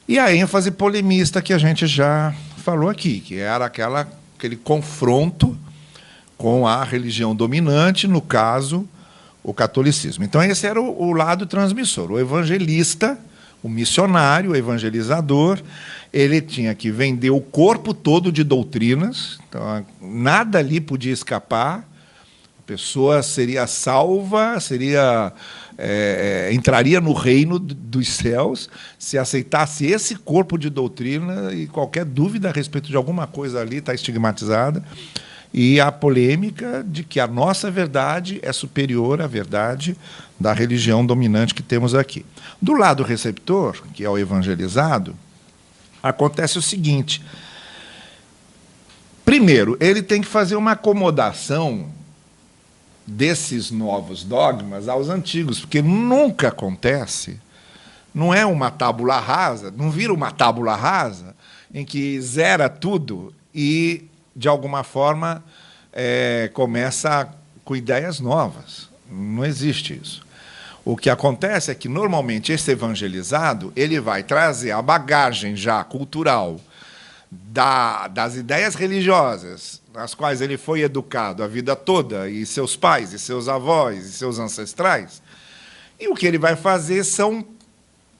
E a ênfase polemista que a gente já falou aqui, que era aquele confronto com a religião dominante, no caso, o catolicismo. Então, esse era o lado transmissor. O evangelista, o missionário, o evangelizador, ele tinha que vender o corpo todo de doutrinas, então, nada ali podia escapar, a pessoa seria salva, entraria no reino dos céus se aceitasse esse corpo de doutrina, e qualquer dúvida a respeito de alguma coisa ali está estigmatizada. E a polêmica de que a nossa verdade é superior à verdade da religião dominante que temos aqui. Do lado receptor, que é o evangelizado, acontece o seguinte. Primeiro, ele tem que fazer uma acomodação desses novos dogmas aos antigos, porque nunca acontece, não é uma tábula rasa, não vira uma tábula rasa em que zera tudo e, de alguma forma, começa com ideias novas. Não existe isso. O que acontece é que, normalmente, esse evangelizado ele vai trazer a bagagem já cultural das ideias religiosas, nas quais ele foi educado a vida toda, e seus pais, e seus avós, e seus ancestrais, e o que ele vai fazer são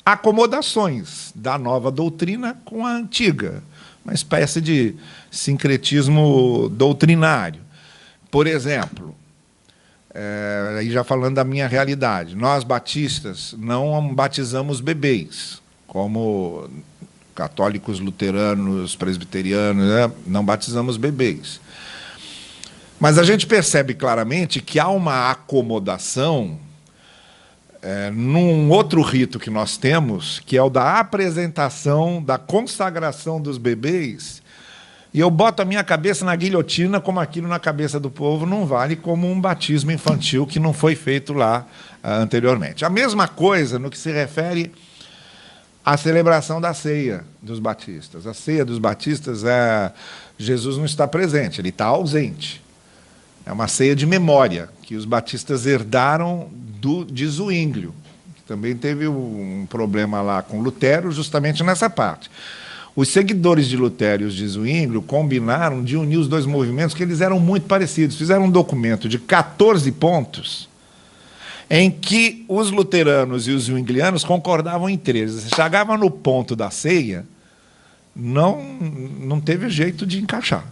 acomodações da nova doutrina com a antiga, uma espécie de sincretismo doutrinário. Por exemplo, aí já falando da minha realidade, nós batistas não batizamos bebês, como católicos, luteranos, presbiterianos, não batizamos bebês. Mas a gente percebe claramente que há uma acomodação num outro rito que nós temos, que é o da apresentação, da consagração dos bebês, e eu boto a minha cabeça na guilhotina, como aquilo na cabeça do povo não vale como um batismo infantil que não foi feito lá anteriormente. A mesma coisa no que se refere à celebração da ceia dos batistas. A ceia dos batistas, Jesus não está presente, ele está ausente. É uma ceia de memória, que os batistas herdaram de Zwinglio, que também teve um problema lá com Lutero, justamente nessa parte. Os seguidores de Lutero e os de Zwinglio combinaram de unir os dois movimentos, que eles eram muito parecidos. Fizeram um documento de 14 pontos, em que os luteranos e os zwinglianos concordavam entre eles. Você chegava no ponto da ceia, não teve jeito de encaixar.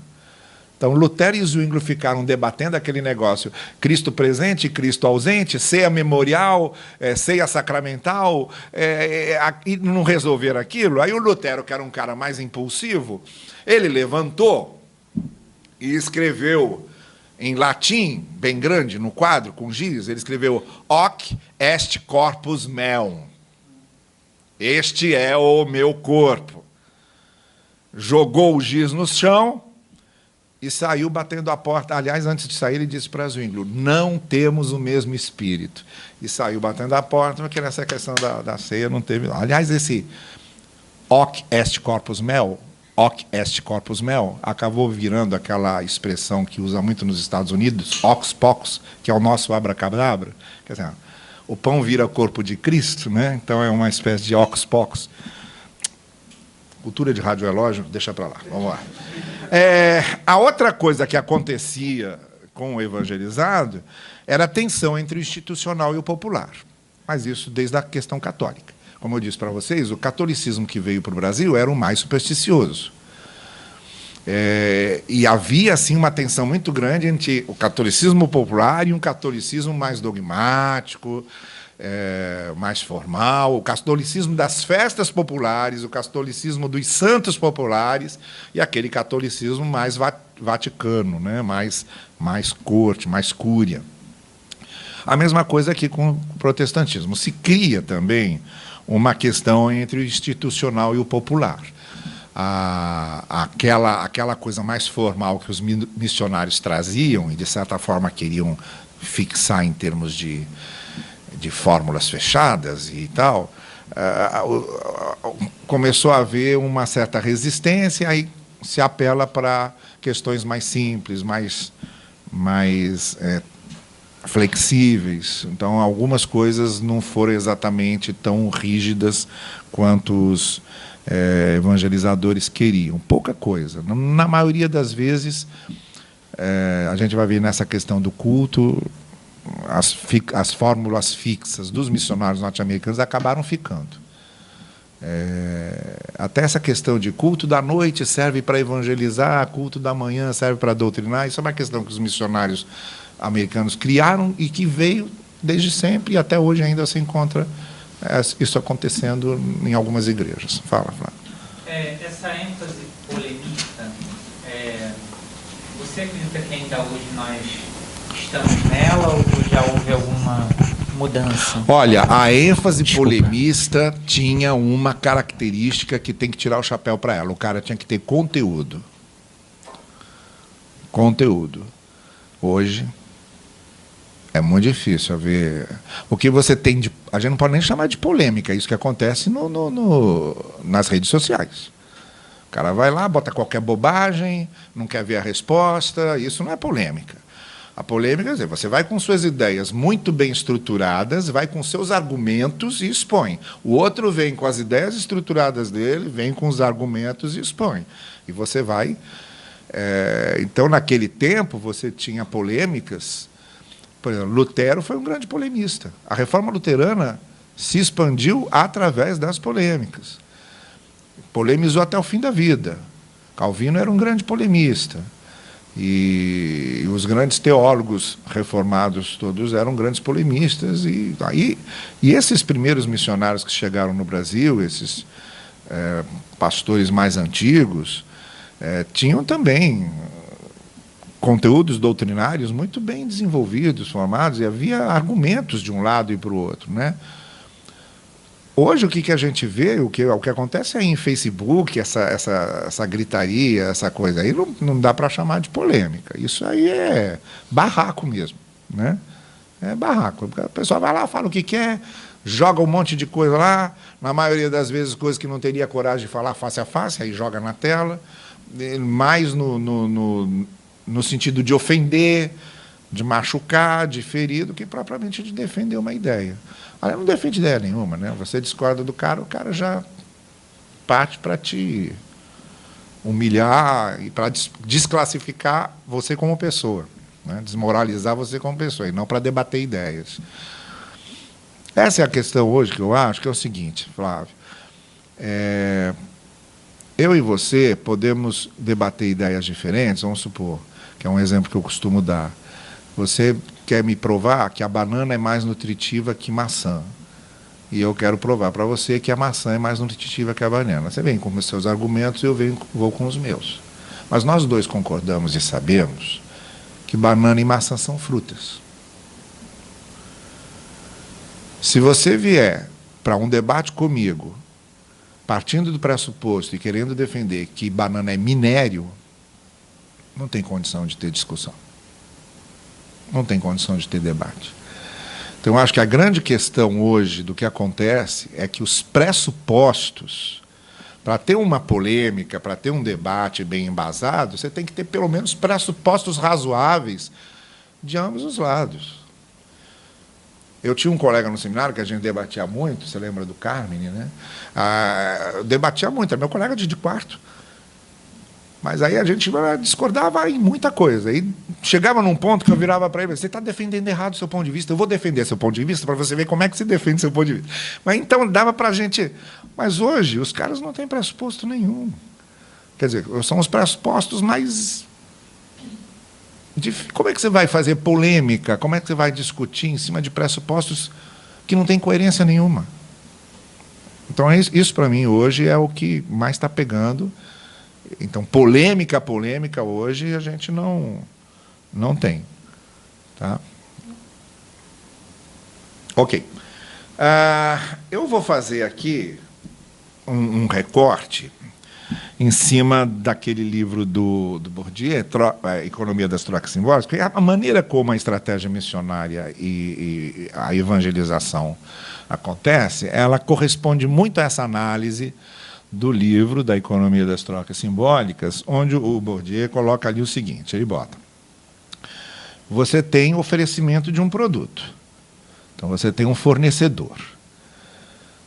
Então, Lutero e Zwinglio ficaram debatendo aquele negócio, Cristo presente, Cristo ausente, ceia memorial, ceia sacramental, e não resolveram aquilo. Aí o Lutero, que era um cara mais impulsivo, ele levantou e escreveu em latim, bem grande, no quadro, com giz, ele escreveu Hoc est corpus meum. Este é o meu corpo. Jogou o giz no chão e saiu batendo a porta. Aliás, antes de sair, ele disse para Zwinglio, não temos o mesmo espírito. E saiu batendo a porta, porque nessa questão da ceia não teve... Aliás, esse Hoc est corpus meum, Hoc est corpus meum, acabou virando aquela expressão que usa muito nos Estados Unidos, Hox Pocus, que é o nosso abracadabra. Quer dizer, o pão vira corpo de Cristo, né? Então é uma espécie de Hox Pocus. Cultura de rádio relógio, deixa para lá. Vamos lá. A outra coisa que acontecia com o evangelizado era a tensão entre o institucional e o popular. Mas isso desde a questão católica. Como eu disse para vocês, o catolicismo que veio para o Brasil era o mais supersticioso. E havia, assim, uma tensão muito grande entre o catolicismo popular e um catolicismo mais dogmático, mais formal, o catolicismo das festas populares, o catolicismo dos santos populares e aquele catolicismo mais vaticano, né? mais corte, mais cúria. A mesma coisa aqui com o protestantismo. Se cria também uma questão entre o institucional e o popular. Aquela coisa mais formal que os missionários traziam e, de certa forma, queriam fixar em termos de fórmulas fechadas e tal, começou a haver uma certa resistência, aí se apela para questões mais simples, mais flexíveis. Então, algumas coisas não foram exatamente tão rígidas quanto os evangelizadores queriam. Pouca coisa. Na maioria das vezes, a gente vai ver nessa questão do culto, as fórmulas fixas dos missionários norte-americanos acabaram ficando. Até essa questão de culto da noite serve para evangelizar, culto da manhã serve para doutrinar, isso é uma questão que os missionários americanos criaram e que veio desde sempre, e até hoje ainda se encontra isso acontecendo em algumas igrejas. Fala, Flávio. Essa ênfase polemista, você acredita que ainda hoje nós estamos nela ou já houve alguma mudança? Olha, a ênfase polemista tinha uma característica que tem que tirar o chapéu para ela. O cara tinha que ter conteúdo. Conteúdo. Hoje é muito difícil haver. O que você tem de. A gente não pode nem chamar de polêmica, é isso que acontece nas redes sociais. O cara vai lá, bota qualquer bobagem, não quer ver a resposta, isso não é polêmica. A polêmica, quer dizer, você vai com suas ideias muito bem estruturadas, vai com seus argumentos e expõe. O outro vem com as ideias estruturadas dele, vem com os argumentos e expõe. E você vai. Então, naquele tempo, você tinha polêmicas. Por exemplo, Lutero foi um grande polemista. A reforma luterana se expandiu através das polêmicas. Polemizou até o fim da vida. Calvino era um grande polemista. E os grandes teólogos reformados todos eram grandes polemistas. E esses primeiros missionários que chegaram no Brasil, esses pastores mais antigos, tinham também conteúdos doutrinários muito bem desenvolvidos, formados, e havia argumentos de um lado e para o outro, né? Hoje, o que a gente vê, o que acontece aí em Facebook, essa gritaria, essa coisa aí, não dá para chamar de polêmica. Isso aí é barraco mesmo, né? É barraco. A pessoa vai lá, fala o que quer, joga um monte de coisa lá, na maioria das vezes coisas que não teria coragem de falar face a face, aí joga na tela, mais no sentido de ofender, de machucar, de ferir, do que propriamente de defender uma ideia. Ela não defende ideia nenhuma, né? Você discorda do cara, o cara já parte para te humilhar e para desclassificar você como pessoa, né? Desmoralizar você como pessoa, e não para debater ideias. Essa é a questão hoje que eu acho, que é o seguinte, Flávio. Eu e você podemos debater ideias diferentes, vamos supor, que é um exemplo que eu costumo dar. Você quer me provar que a banana é mais nutritiva que maçã. E eu quero provar para você que a maçã é mais nutritiva que a banana. Você vem com os seus argumentos e eu vou com os meus. Mas nós dois concordamos e sabemos que banana e maçã são frutas. Se você vier para um debate comigo, partindo do pressuposto e querendo defender que banana é minério, não tem condição de ter discussão. Não tem condição de ter debate. Então, eu acho que a grande questão hoje do que acontece é que os pressupostos, para ter uma polêmica, para ter um debate bem embasado, você tem que ter pelo menos pressupostos razoáveis de ambos os lados. Eu tinha um colega no seminário que a gente debatia muito, você lembra do Carmen, né? Debatia muito, era meu colega de quarto. Mas aí a gente discordava em muita coisa. E chegava num ponto que eu virava para ele: você está defendendo errado o seu ponto de vista, eu vou defender seu ponto de vista para você ver como é que se defende seu ponto de vista. Mas então dava para a gente... Mas hoje os caras não têm pressuposto nenhum. Quer dizer, são os pressupostos mais... Como é que você vai fazer polêmica? Como é que você vai discutir em cima de pressupostos que não têm coerência nenhuma? Então, isso para mim hoje é o que mais está pegando. Então, polêmica hoje a gente não tem. Tá? Ok. Eu vou fazer aqui um recorte em cima daquele livro do Bourdieu, a Economia das Trocas Simbólicas, a maneira como a estratégia missionária e a evangelização acontece, ela corresponde muito a essa análise do livro da Economia das Trocas Simbólicas, onde o Bourdieu coloca ali o seguinte, ele bota: você tem o oferecimento de um produto, então você tem um fornecedor.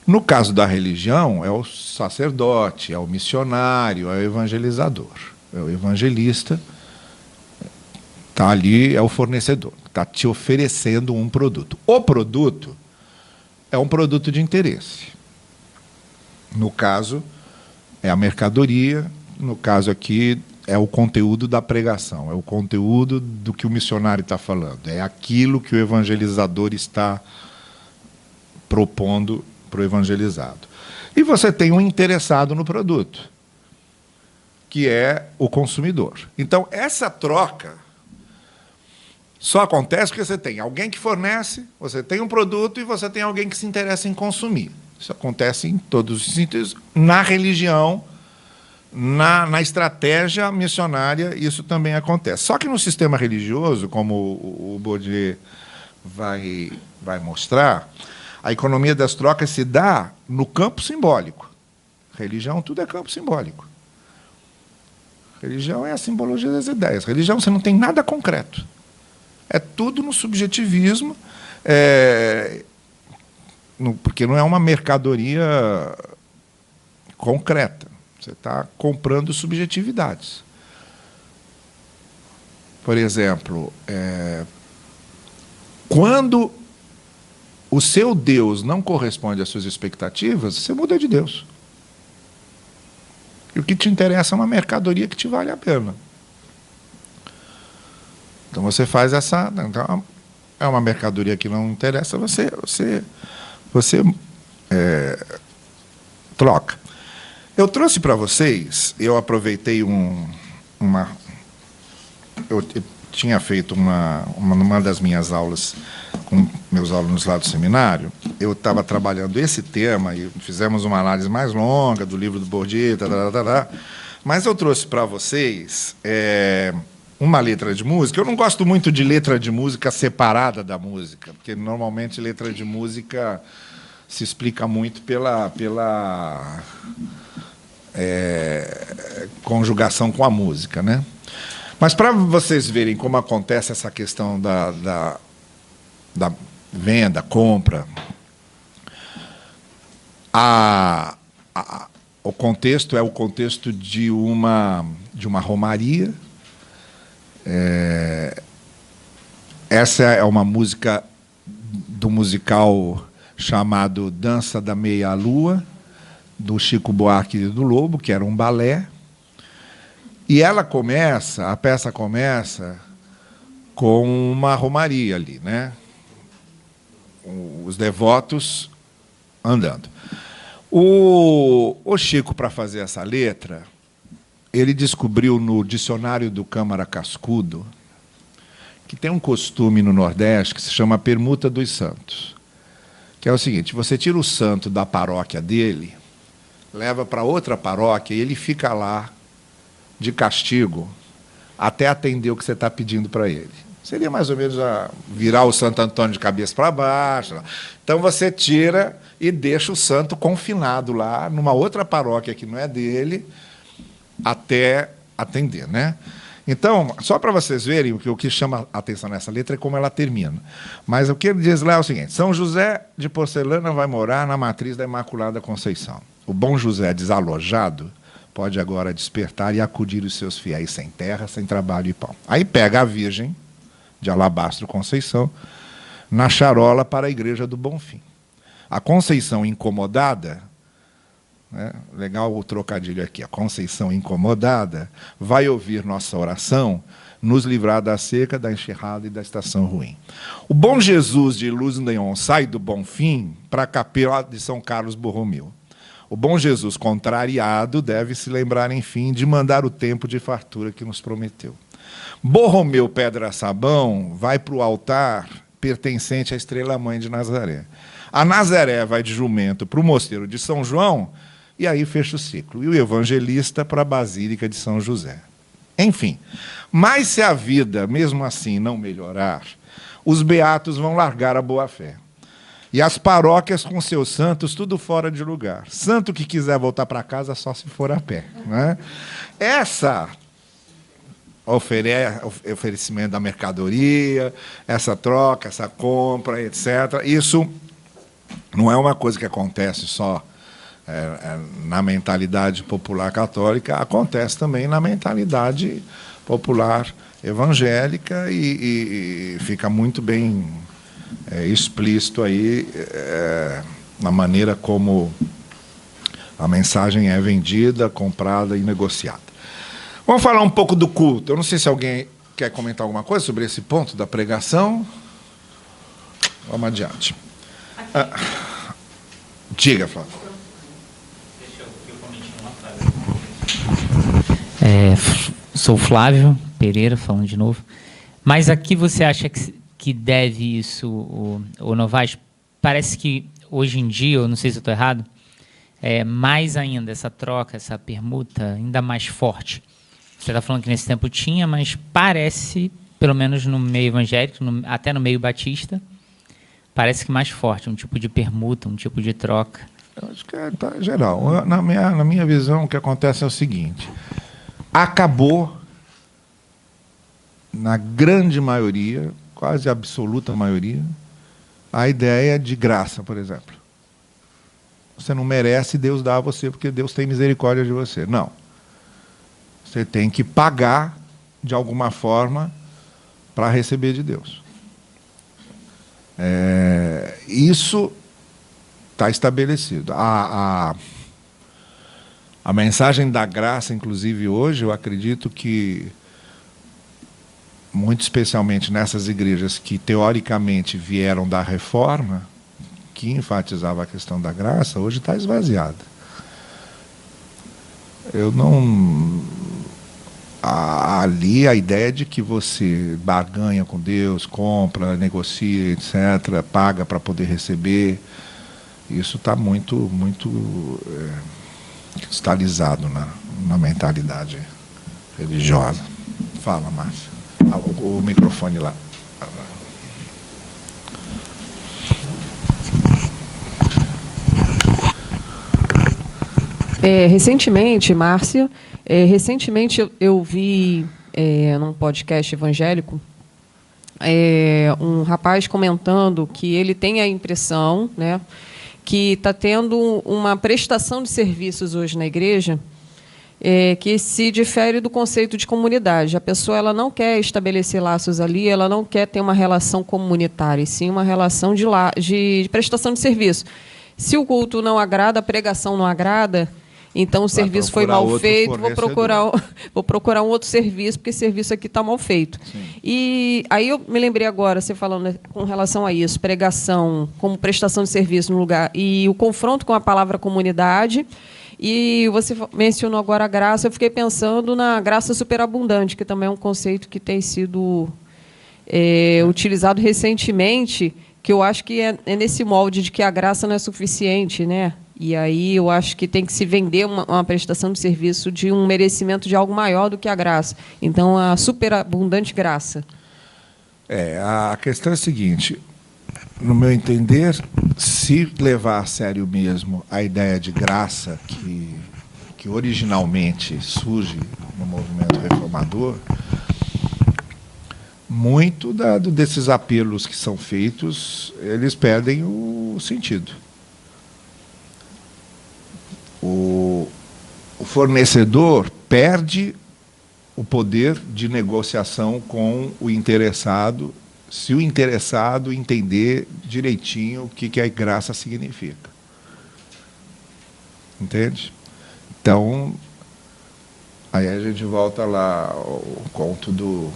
No caso da religião, é o sacerdote, é o missionário, é o evangelizador. É o evangelista, está ali, é o fornecedor, está te oferecendo um produto. O produto é um produto de interesse. No caso, é a mercadoria, no caso aqui, é o conteúdo da pregação, é o conteúdo do que o missionário está falando, é aquilo que o evangelizador está propondo para o evangelizado. E você tem um interessado no produto, que é o consumidor. Então, essa troca só acontece porque você tem alguém que fornece, você tem um produto e você tem alguém que se interessa em consumir. Isso acontece em todos os sentidos. Na religião, na estratégia missionária, isso também acontece. Só que no sistema religioso, como o Bourdieu vai mostrar, a economia das trocas se dá no campo simbólico. Religião, tudo é campo simbólico. Religião é a simbologia das ideias. Religião, você não tem nada concreto. É tudo no subjetivismo, porque não é uma mercadoria concreta. Você está comprando subjetividades. Por exemplo, quando o seu Deus não corresponde às suas expectativas, você muda de Deus. E o que te interessa é uma mercadoria que te vale a pena. Então você faz essa... Então, é uma mercadoria que não interessa, você troca. Eu trouxe para vocês, eu aproveitei eu tinha feito numa das minhas aulas com meus alunos lá do seminário, eu estava trabalhando esse tema e fizemos uma análise mais longa do livro do Bourdieu, mas eu trouxe para vocês uma letra de música. Eu não gosto muito de letra de música separada da música, porque normalmente letra de música se explica muito pela conjugação com a música, né? Mas para vocês verem como acontece essa questão da venda, compra, o contexto é o contexto de uma romaria. Essa é uma música do musical chamado Dança da Meia-Lua, do Chico Buarque e do Lobo, que era um balé. E a peça começa com uma romaria ali, né? Os devotos andando. O Chico, para fazer essa letra, ele descobriu no dicionário do Câmara Cascudo que tem um costume no Nordeste que se chama permuta dos santos, que é o seguinte: você tira o santo da paróquia dele, leva para outra paróquia e ele fica lá de castigo até atender o que você está pedindo para ele. Seria mais ou menos virar o Santo Antônio de cabeça para baixo. Então você tira e deixa o santo confinado lá numa outra paróquia que não é dele até atender, né? Então, só para vocês verem, o que chama a atenção nessa letra é como ela termina. Mas o que ele diz lá é o seguinte: São José de Porcelana vai morar na matriz da Imaculada Conceição. O bom José desalojado pode agora despertar e acudir os seus fiéis sem terra, sem trabalho e pão. Aí pega a Virgem de Alabastro Conceição na charola para a Igreja do Bonfim. A Conceição incomodada, né, legal o trocadilho aqui, a Conceição incomodada vai ouvir nossa oração, nos livrar da seca, da enxurrada e da estação ruim. O bom Jesus de Luz Neon sai do Bonfim para a capela de São Carlos Borromeu. O bom Jesus, contrariado, deve se lembrar, enfim, de mandar o tempo de fartura que nos prometeu. Borromeu Pedra Sabão vai para o altar pertencente à Estrela-Mãe de Nazaré. A Nazaré vai de jumento para o mosteiro de São João, e aí fecha o ciclo. E o evangelista para a Basílica de São José. Enfim, mas se a vida, mesmo assim, não melhorar, os beatos vão largar a boa-fé. E as paróquias com seus santos, tudo fora de lugar. Santo que quiser voltar para casa, só se for a pé. Né? Essa oferecimento da mercadoria, essa troca, essa compra, etc., isso não é uma coisa que acontece só na mentalidade popular católica, acontece também na mentalidade popular evangélica e fica muito bem explícito aí na maneira como a mensagem é vendida, comprada e negociada. Vamos falar um pouco do culto. Eu não sei se alguém quer comentar alguma coisa sobre esse ponto da pregação. Vamos adiante. Diga, Flávio. Deixa eu comentar uma frase. Sou Flávio Pereira, falando de novo. Mas aqui você acha que deve isso, o Novaes? Parece que hoje em dia, eu não sei se eu estou errado, mais ainda essa troca, essa permuta ainda mais forte. Você está falando que nesse tempo tinha, mas parece, pelo menos no meio evangélico, até no meio batista, parece que mais forte, um tipo de permuta, um tipo de troca. Eu acho que tá geral. Na minha visão, o que acontece é o seguinte: acabou, na grande maioria, quase absoluta maioria, a ideia de graça, por exemplo. Você não merece, Deus dá a você porque Deus tem misericórdia de você. Não. Você tem que pagar, de alguma forma, para receber de Deus. Isso está estabelecido. A mensagem da graça, inclusive hoje, eu acredito que, muito especialmente nessas igrejas que teoricamente vieram da reforma, que enfatizava a questão da graça, hoje está esvaziada. Eu não... Ali a ideia de que você barganha com Deus, compra, negocia, etc., paga para poder receber, isso está muito cristalizado na mentalidade religiosa. Fala, Márcia. O microfone lá. Recentemente, Márcia, eu vi num podcast evangélico um rapaz comentando que ele tem a impressão, né, que está tendo uma prestação de serviços hoje na igreja que se difere do conceito de comunidade. A pessoa ela não quer estabelecer laços ali, ela não quer ter uma relação comunitária, e sim uma relação de prestação de serviço. Se o culto não agrada, a pregação não agrada, então o serviço foi mal feito, vou procurar um outro serviço, porque esse serviço aqui está mal feito. Sim. E aí eu me lembrei agora, você falando com relação a isso, pregação como prestação de serviço no lugar, e o confronto com a palavra comunidade. E você mencionou agora a graça, eu fiquei pensando na graça superabundante, que também é um conceito que tem sido utilizado recentemente, que eu acho que é nesse molde de que a graça não é suficiente, né? E aí eu acho que tem que se vender uma prestação de serviço de um merecimento de algo maior do que a graça. Então, a superabundante graça. A questão é a seguinte: no meu entender, se levar a sério mesmo a ideia de graça que originalmente surge no movimento reformador, muito desses apelos que são feitos, eles perdem o sentido. O fornecedor perde o poder de negociação com o interessado, se o interessado entender direitinho o que a graça significa. Entende? Então, aí a gente volta lá ao conto do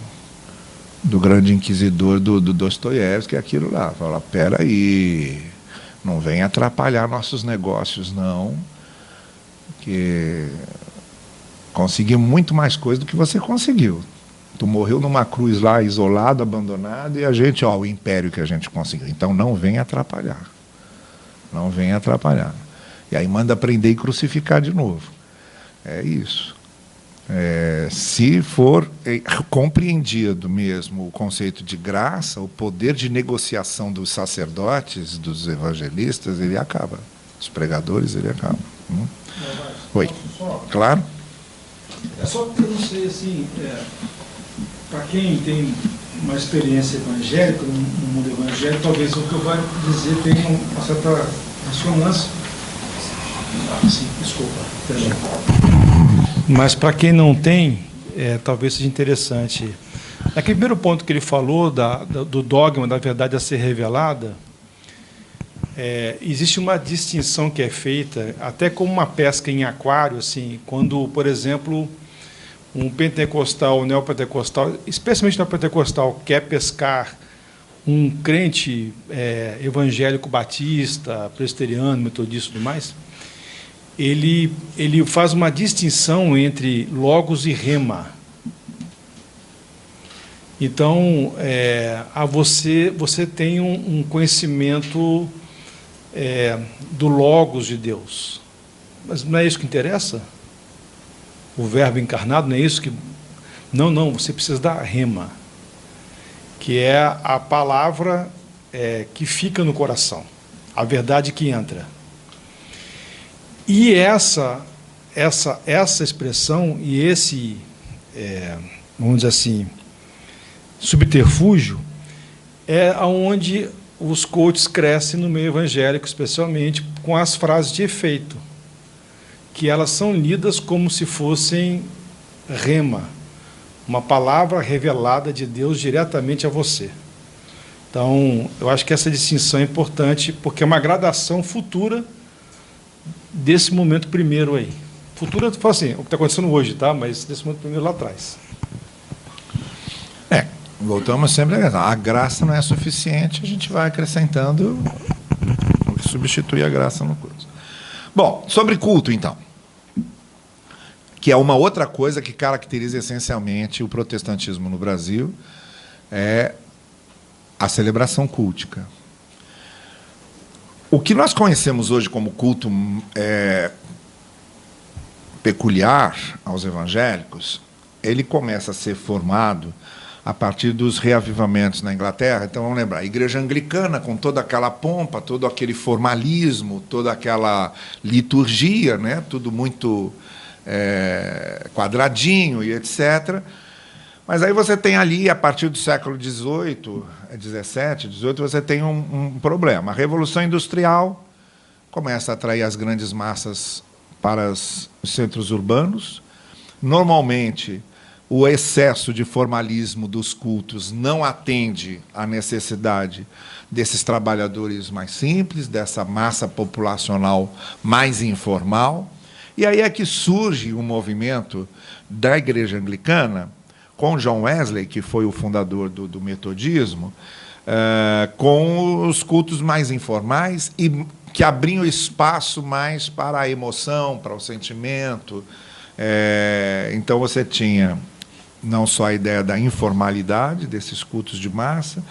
grande inquisidor do Dostoiévski, que é aquilo lá. Fala, peraí, não vem atrapalhar nossos negócios, não, que consegui muito mais coisa do que você conseguiu. Tu morreu numa cruz lá, isolado, abandonado, e a gente, o império que a gente conseguiu. Então não vem atrapalhar. Não vem atrapalhar. E aí manda prender e crucificar de novo. É isso. Se for compreendido mesmo o conceito de graça, o poder de negociação dos sacerdotes, dos evangelistas, ele acaba. Os pregadores, ele acaba. Oi. Claro? É só porque eu não sei, assim, para quem tem uma experiência evangélica, no mundo evangélico, talvez o que eu vou dizer tenha uma certa ressonância. Sim, desculpa, perdão. Mas para quem não tem, talvez seja interessante. Naquele primeiro ponto que ele falou, do dogma da verdade a ser revelada, existe uma distinção que é feita, até como uma pesca em aquário, assim, quando, por exemplo, um pentecostal, um neopentecostal, especialmente neopentecostal, quer pescar um crente evangélico batista, presbiteriano, metodista e tudo mais, ele faz uma distinção entre logos e rema. Então, você tem um conhecimento do logos de Deus. Mas não é isso que interessa? O verbo encarnado, não é isso que... Não, você precisa da rema, que é a palavra que fica no coração, a verdade que entra. E essa expressão e esse, vamos dizer assim, subterfúgio é onde os coaches crescem no meio evangélico, especialmente com as frases de efeito, que elas são lidas como se fossem rema, uma palavra revelada de Deus diretamente a você. Então, eu acho que essa distinção é importante, porque é uma gradação futura desse momento primeiro aí. Futura, eu falo assim, o que está acontecendo hoje, tá? Mas desse momento primeiro lá atrás. Voltamos sempre a graça não é suficiente, a gente vai acrescentando o que substitui a graça no curso. Bom, sobre culto, então, que é uma outra coisa que caracteriza essencialmente o protestantismo no Brasil, é a celebração cultica. O que nós conhecemos hoje como culto peculiar aos evangélicos, ele começa a ser formado a partir dos reavivamentos na Inglaterra. Então, vamos lembrar, a igreja anglicana, com toda aquela pompa, todo aquele formalismo, toda aquela liturgia, né? Tudo muito quadradinho e etc. Mas aí você tem ali, a partir do século XVIII, XVII, você tem um problema. A Revolução Industrial começa a atrair as grandes massas para os centros urbanos. Normalmente, o excesso de formalismo dos cultos não atende à necessidade desses trabalhadores mais simples, dessa massa populacional mais informal. E aí é que surge um movimento da Igreja Anglicana, com John Wesley, que foi o fundador do metodismo, com os cultos mais informais e que abriam espaço mais para a emoção, para o sentimento. Então você tinha não só a ideia da informalidade desses cultos de massa,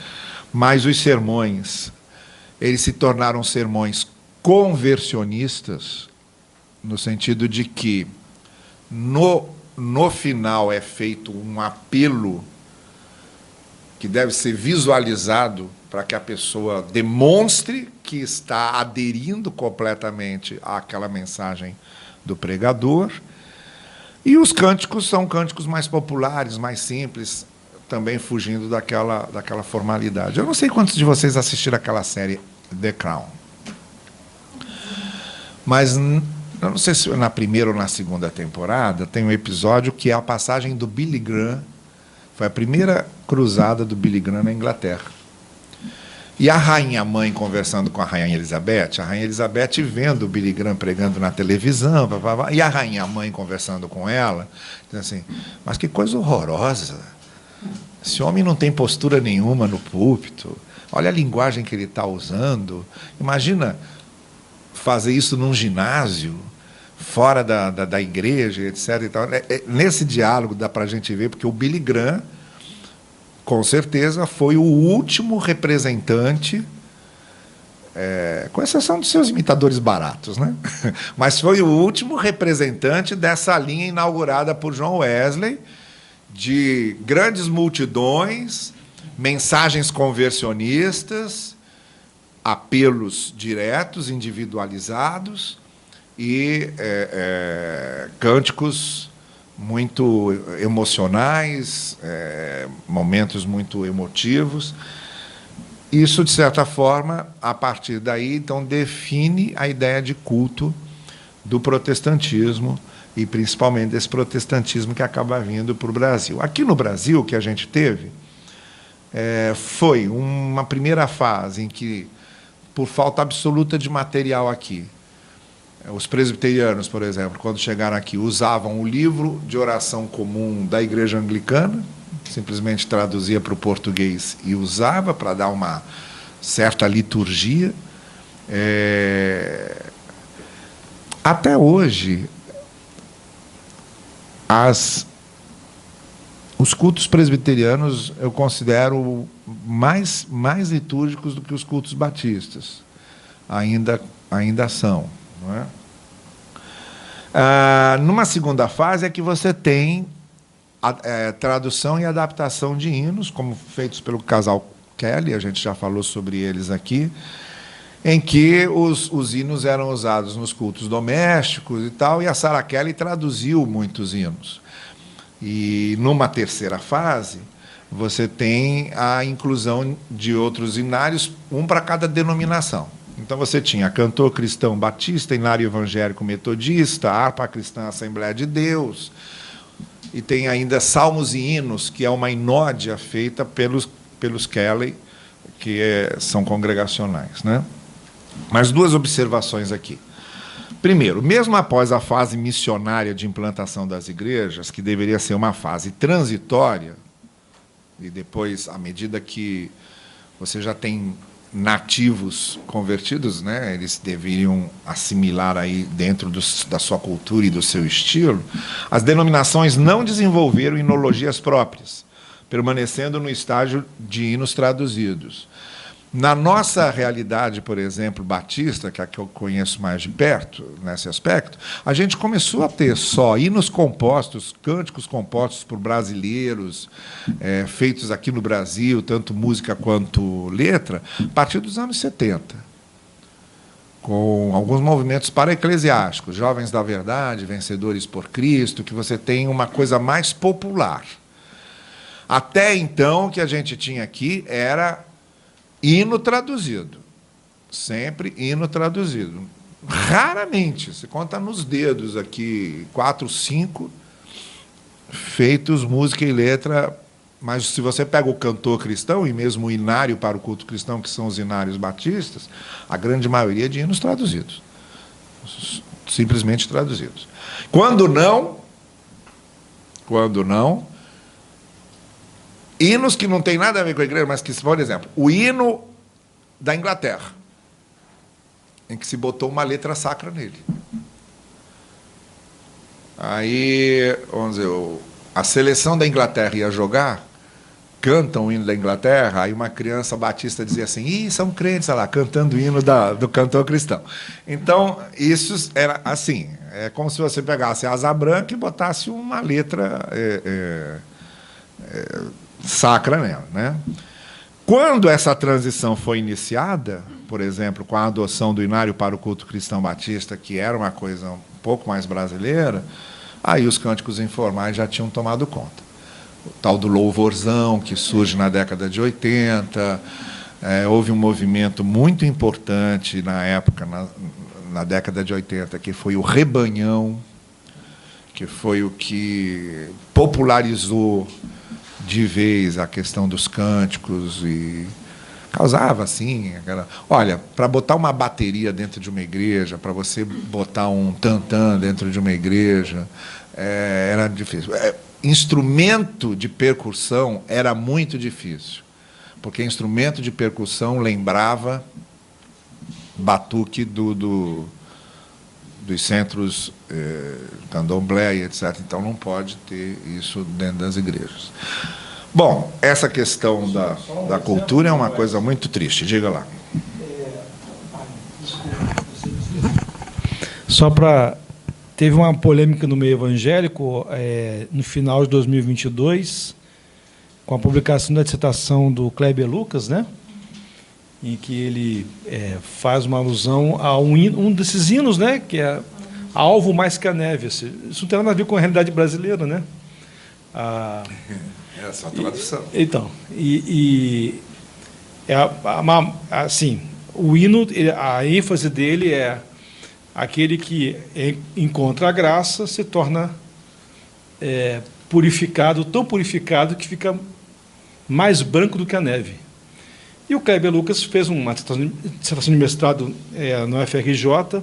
mas os sermões, eles se tornaram sermões conversionistas, no sentido de que, no final, é feito um apelo que deve ser visualizado para que a pessoa demonstre que está aderindo completamente àquela mensagem do pregador. E os cânticos são cânticos mais populares, mais simples, também fugindo daquela formalidade. Eu não sei quantos de vocês assistiram aquela série The Crown. Mas eu não sei se na primeira ou na segunda temporada tem um episódio que é a passagem do Billy Graham. Foi a primeira cruzada do Billy Graham na Inglaterra. E a rainha-mãe conversando com a Rainha Elizabeth vendo o Billy Graham pregando na televisão, e a rainha-mãe conversando com ela, dizendo assim, mas que coisa horrorosa. Esse homem não tem postura nenhuma no púlpito. Olha a linguagem que ele está usando. Imagina fazer isso num ginásio, fora da igreja, etc. E tal. Nesse diálogo dá para a gente ver, porque o Billy Graham, com certeza, foi o último representante, com exceção dos seus imitadores baratos, né? Mas foi o último representante dessa linha inaugurada por John Wesley, de grandes multidões, mensagens conversionistas, apelos diretos, individualizados e cânticos muito emocionais, momentos muito emotivos. Isso, de certa forma, a partir daí, então, define a ideia de culto do protestantismo, e principalmente desse protestantismo que acaba vindo para o Brasil. Aqui no Brasil, o que a gente teve foi uma primeira fase em que, por falta absoluta de material aqui, os presbiterianos, por exemplo, quando chegaram aqui, usavam o livro de oração comum da Igreja Anglicana, simplesmente traduzia para o português e usava para dar uma certa liturgia. Até hoje, os cultos presbiterianos eu considero mais litúrgicos do que os cultos batistas. Ainda são. Não é? Numa segunda fase é que você tem tradução e adaptação de hinos, como feitos pelo casal Kelly, a gente já falou sobre eles aqui, em que os hinos eram usados nos cultos domésticos e tal, e a Sarah Kelly traduziu muitos hinos. E numa terceira fase, você tem a inclusão de outros hinários, um para cada denominação. Então você tinha cantor cristão batista, hinário evangélico metodista, harpa cristã Assembleia de Deus, e tem ainda salmos e hinos, que é uma inódia feita pelos Kelly, que são congregacionais, né? Mas duas observações aqui. Primeiro, mesmo após a fase missionária de implantação das igrejas, que deveria ser uma fase transitória, e depois, à medida que você já tem nativos convertidos, né, eles deveriam assimilar aí dentro da sua cultura e do seu estilo, as denominações não desenvolveram hinologias próprias, permanecendo no estágio de hinos traduzidos. Na nossa realidade, por exemplo, batista, que é a que eu conheço mais de perto, nesse aspecto, a gente começou a ter só hinos compostos, cânticos compostos por brasileiros, feitos aqui no Brasil, tanto música quanto letra, a partir dos anos 70, com alguns movimentos para-eclesiásticos, Jovens da Verdade, Vencedores por Cristo, que você tem uma coisa mais popular. Até então, o que a gente tinha aqui era hino traduzido. Sempre hino traduzido. Raramente, se conta nos dedos aqui, 4, 5, feitos música e letra, mas se você pega o cantor cristão, e mesmo o hinário para o culto cristão, que são os hinários batistas, a grande maioria é de hinos traduzidos. Simplesmente traduzidos. Quando não, hinos que não tem nada a ver com a igreja, mas que, por exemplo, o hino da Inglaterra, em que se botou uma letra sacra nele. Aí, vamos dizer, a seleção da Inglaterra ia jogar, cantam o hino da Inglaterra, aí uma criança batista dizia assim, ih, são crentes, olha lá, cantando o hino do cantor cristão. Então, isso era assim, é como se você pegasse a asa branca e botasse uma letra sacra nela, né? Quando essa transição foi iniciada, por exemplo, com a adoção do hinário para o culto cristão batista, que era uma coisa um pouco mais brasileira, aí os cânticos informais já tinham tomado conta. o tal do louvorzão, que surge na década de 80. Houve um movimento muito importante na época, na década de 80, que foi o rebanhão, que foi o que popularizou de vez a questão dos cânticos e causava assim olha, para botar uma bateria dentro de uma igreja, para você botar um tantã dentro de uma igreja, era difícil. Instrumento de percussão era muito difícil, porque instrumento de percussão lembrava batuque dos centros candomblé e etc. Então não pode ter isso dentro das igrejas. Bom, essa questão da cultura é uma coisa muito triste. Diga lá. Só para... Teve uma polêmica no meio evangélico no final de 2022, com a publicação da dissertação do Kleber Lucas, né? Em que ele faz uma alusão a um desses hinos, né? Que é Alvo Mais que a Neve. Isso não tem nada a ver com a realidade brasileira, né? Essa é a tradução. Então, assim, o hino, a ênfase dele é aquele que encontra a graça se torna purificado, tão purificado que fica mais branco do que a neve. E o Kleber Lucas fez uma dissertação de mestrado no FRJ,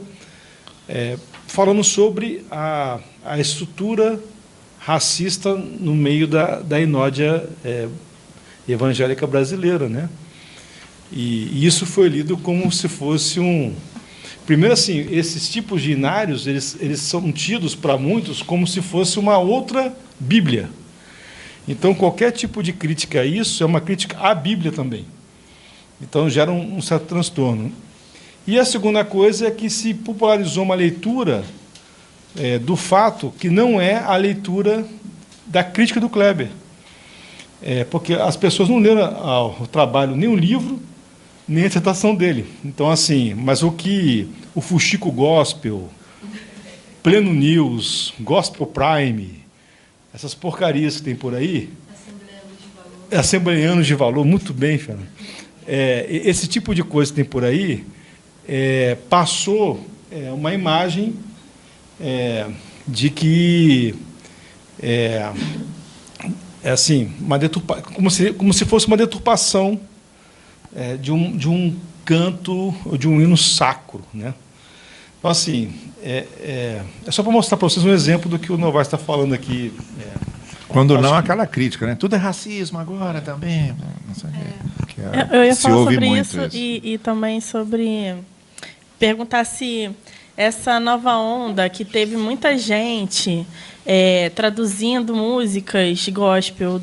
falando sobre a estrutura racista no meio da inódia evangélica brasileira, né? E isso foi lido como se fosse um... Primeiro, assim, esses tipos de inários, eles são tidos para muitos como se fosse uma outra Bíblia. Então, qualquer tipo de crítica a isso é uma crítica à Bíblia também. Então, gera um certo transtorno. E a segunda coisa é que se popularizou uma leitura do fato que não é a leitura da crítica do Kleber. Porque as pessoas não leram o trabalho, nem o livro, nem a dissertação dele. Então, assim, mas o que o Fuxico Gospel, Pleno News, Gospel Prime, essas porcarias que tem por aí... Assembleianos de Valor, muito bem, Fernando. Esse tipo de coisa que tem por aí passou uma imagem de que assim, como se fosse uma deturpação de um canto ou de um hino sacro, né? Então, assim, é só para mostrar para vocês um exemplo do que o Novaes está falando aqui. Quando não, aquela crítica, né? Tudo é racismo agora também. Não sei eu ia falar sobre isso e também sobre perguntar se essa nova onda que teve muita gente traduzindo músicas gospel,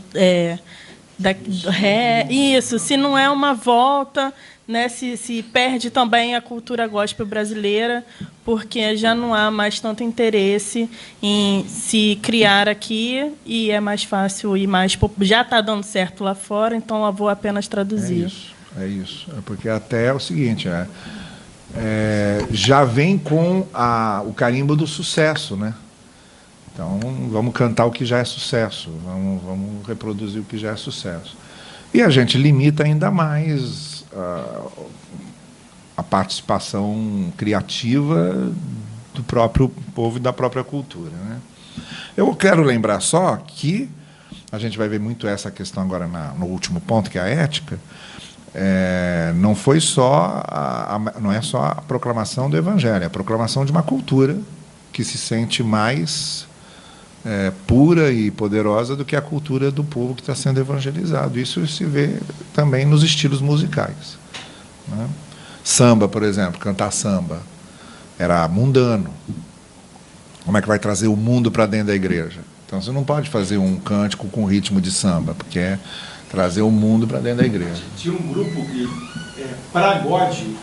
isso, se não é uma volta, né, se perde também a cultura gospel brasileira, porque já não há mais tanto interesse em se criar aqui e é mais fácil e mais já está dando certo lá fora, então eu vou apenas traduzir. É isso. Porque até é o seguinte, já vem com o carimbo do sucesso, né? Então, vamos cantar o que já é sucesso, vamos reproduzir o que já é sucesso. E a gente limita ainda mais a participação criativa do próprio povo e da própria cultura, né? Eu quero lembrar só que a gente vai ver muito essa questão agora no último ponto, que é a ética. Não foi só não é só a proclamação do Evangelho, é a proclamação de uma cultura que se sente mais pura e poderosa do que a cultura do povo que está sendo evangelizado. Isso se vê também nos estilos musicais, né? Samba, por exemplo, cantar samba era mundano. Como é que vai trazer o mundo para dentro da igreja? Então você não pode fazer um cântico com ritmo de samba, porque é trazer o mundo para dentro da igreja. Tinha um grupo que Pragode.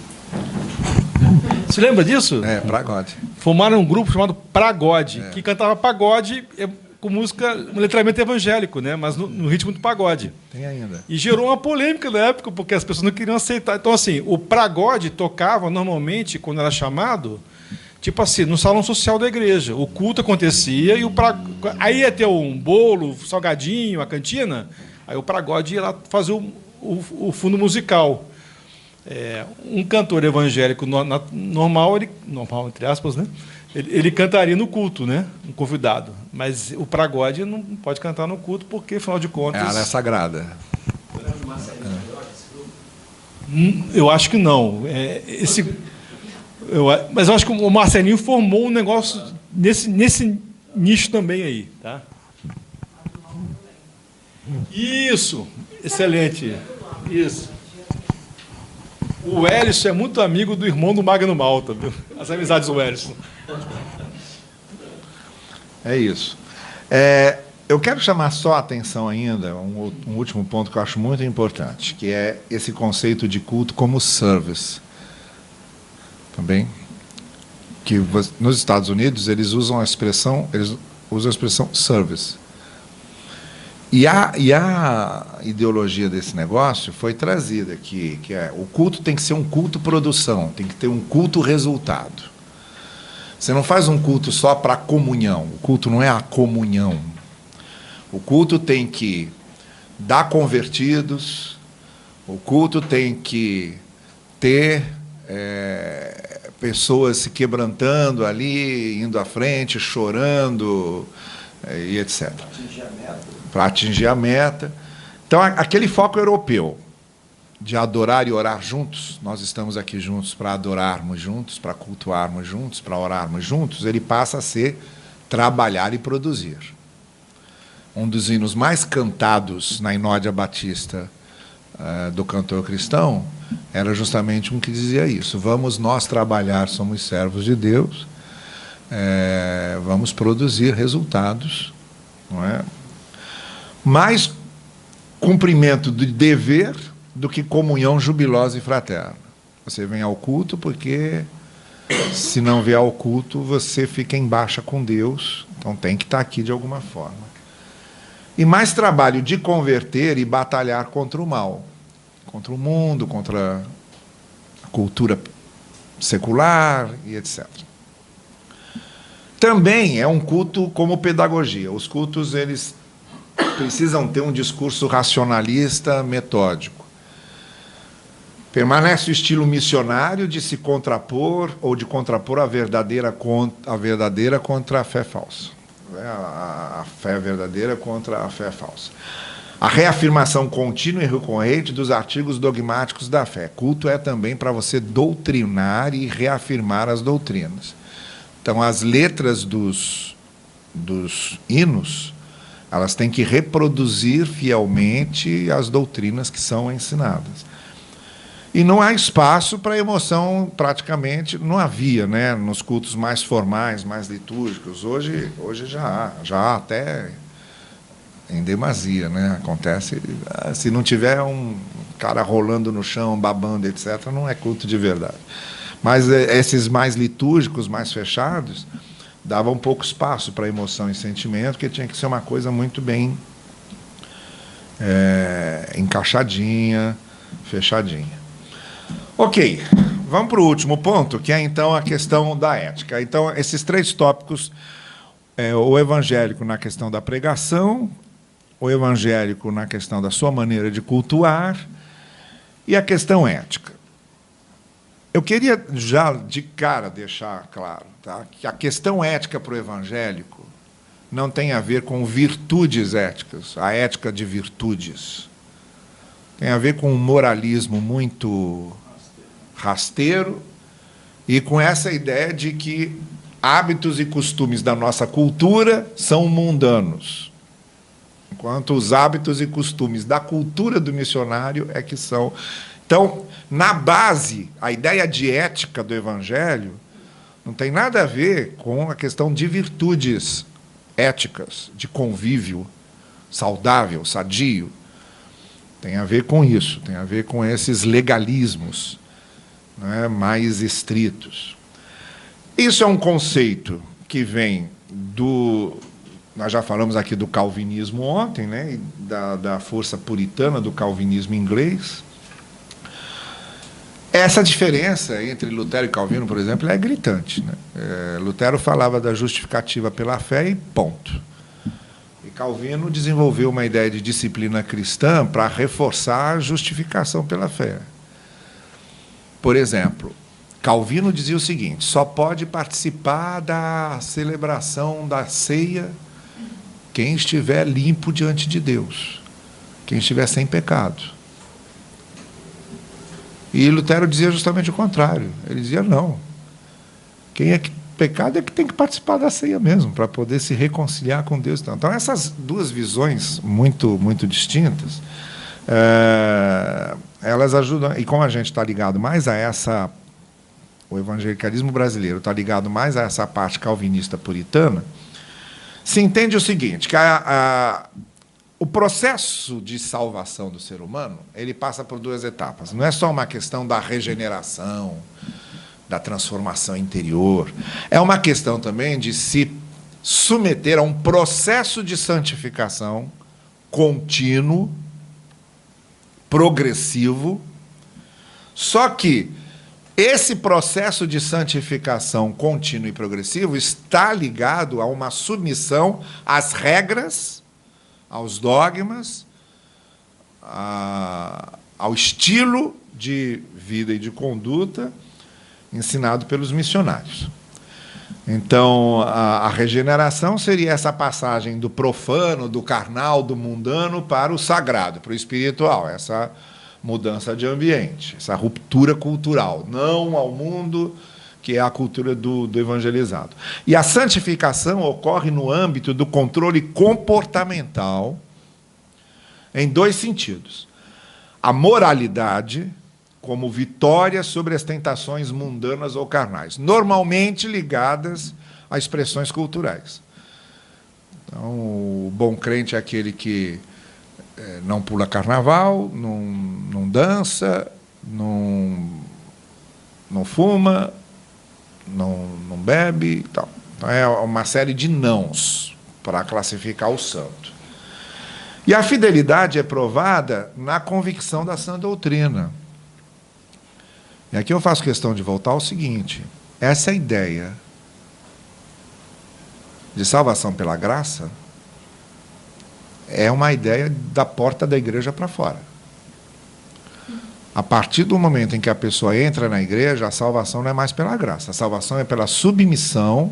Você lembra disso? Pragode. Formaram um grupo chamado Pragode, que cantava pagode com música, um letramento evangélico, né? Mas no ritmo do pagode. Tem ainda. E gerou uma polêmica na época, porque as pessoas não queriam aceitar. Então, assim, o Pragode tocava normalmente, quando era chamado, tipo assim, no salão social da igreja. O culto acontecia e aí ia ter um bolo, salgadinho, a cantina, aí o pagode ia lá fazer o fundo musical. Um cantor evangélico normal, entre aspas, né? Ele cantaria no culto, né? Um convidado. Mas o pagode não pode cantar no culto porque, afinal de contas... Ela é sagrada. Eu acho que não. Mas eu acho que o Marcelinho formou um negócio nesse nicho também aí. Tá? Isso! Excelente. Isso. O Wellison é muito amigo do irmão do Magno Malta, viu? As amizades do Wellison. É isso. Eu quero chamar só a atenção ainda, um último ponto que eu acho muito importante, que é esse conceito de culto como service. Também. Que nos Estados Unidos eles usam a expressão service. E a ideologia desse negócio foi trazida aqui, que o culto tem que ser um culto produção, tem que ter um culto resultado. Você não faz um culto só para comunhão, o culto não é a comunhão. O culto tem que dar convertidos, o culto tem que ter pessoas se quebrantando ali, indo à frente, chorando, e etc. Para atingir a meta. Então, aquele foco europeu de adorar e orar juntos, nós estamos aqui juntos para adorarmos juntos, para cultuarmos juntos, para orarmos juntos, ele passa a ser trabalhar e produzir. Um dos hinos mais cantados na Inódia Batista do cantor cristão era justamente um que dizia isso: vamos nós trabalhar, somos servos de Deus, vamos produzir resultados, não é? Mais cumprimento do dever do que comunhão jubilosa e fraterna. Você vem ao culto porque, se não vier ao culto, você fica em baixa com Deus, então tem que estar aqui de alguma forma. E mais trabalho de converter e batalhar contra o mal, contra o mundo, contra a cultura secular e etc. Também é um culto como pedagogia. Os cultos, eles precisam ter um discurso racionalista, metódico. Permanece o estilo missionário de se contrapor ou de contrapor a verdadeira contra a fé falsa. A fé verdadeira contra a fé falsa. A reafirmação contínua e recorrente dos artigos dogmáticos da fé. Culto é também para você doutrinar e reafirmar as doutrinas. Então, as letras dos hinos, elas têm que reproduzir fielmente as doutrinas que são ensinadas. E não há espaço para emoção, praticamente, não havia, né, nos cultos mais formais, mais litúrgicos. Hoje já há até em demasia, né? Acontece, se não tiver um cara rolando no chão, babando, etc., não é culto de verdade. Mas esses mais litúrgicos, mais fechados, davam pouco espaço para emoção e sentimento, porque tinha que ser uma coisa muito bem encaixadinha, fechadinha. Ok, vamos para o último ponto, que é, então, a questão da ética. Então, esses 3 tópicos, o evangélico na questão da pregação, o evangélico na questão da sua maneira de cultuar e a questão ética. Eu queria já, de cara, deixar claro, tá, que a questão ética para o evangélico não tem a ver com virtudes éticas, a ética de virtudes. Tem a ver com um moralismo muito rasteiro e com essa ideia de que hábitos e costumes da nossa cultura são mundanos, enquanto os hábitos e costumes da cultura do missionário é que são. Então, na base, a ideia de ética do Evangelho não tem nada a ver com a questão de virtudes éticas, de convívio saudável, sadio. Tem a ver com isso, tem a ver com esses legalismos, né, mais estritos. Isso é um conceito que vem do... Nós já falamos aqui do calvinismo ontem, né, da força puritana do calvinismo inglês. Essa diferença entre Lutero e Calvino, por exemplo, é gritante, né? Lutero falava da justificativa pela fé e ponto. E Calvino desenvolveu uma ideia de disciplina cristã para reforçar a justificação pela fé. Por exemplo, Calvino dizia o seguinte: só pode participar da celebração da ceia quem estiver limpo diante de Deus, quem estiver sem pecado. E Lutero dizia justamente o contrário. Ele dizia, não. Quem é que pecado é que tem que participar da ceia mesmo, para poder se reconciliar com Deus. Então, essas duas visões muito, muito distintas, elas ajudam, e como a gente está ligado mais a essa, o evangelicalismo brasileiro está ligado mais a essa parte calvinista puritana, se entende o seguinte, que o processo de salvação do ser humano, ele passa por duas etapas. Não é só uma questão da regeneração, da transformação interior. É uma questão também de se submeter a um processo de santificação contínuo, progressivo. Só que esse processo de santificação contínuo e progressivo está ligado a uma submissão às regras, aos dogmas, ao estilo de vida e de conduta ensinado pelos missionários. Então, a regeneração seria essa passagem do profano, do carnal, do mundano para o sagrado, para o espiritual, essa mudança de ambiente, essa ruptura cultural, não ao mundo, que é a cultura do evangelizado. E a santificação ocorre no âmbito do controle comportamental em dois sentidos. A moralidade, como vitória sobre as tentações mundanas ou carnais, normalmente ligadas a expressões culturais. Então, o bom crente é aquele que não pula carnaval, não dança, não fuma, não bebe e tal. Então, é uma série de nãos para classificar o santo. E a fidelidade é provada na convicção da sã doutrina. E aqui eu faço questão de voltar ao seguinte: essa ideia de salvação pela graça é uma ideia da porta da igreja para fora. A partir do momento em que a pessoa entra na igreja, a salvação não é mais pela graça. A salvação é pela submissão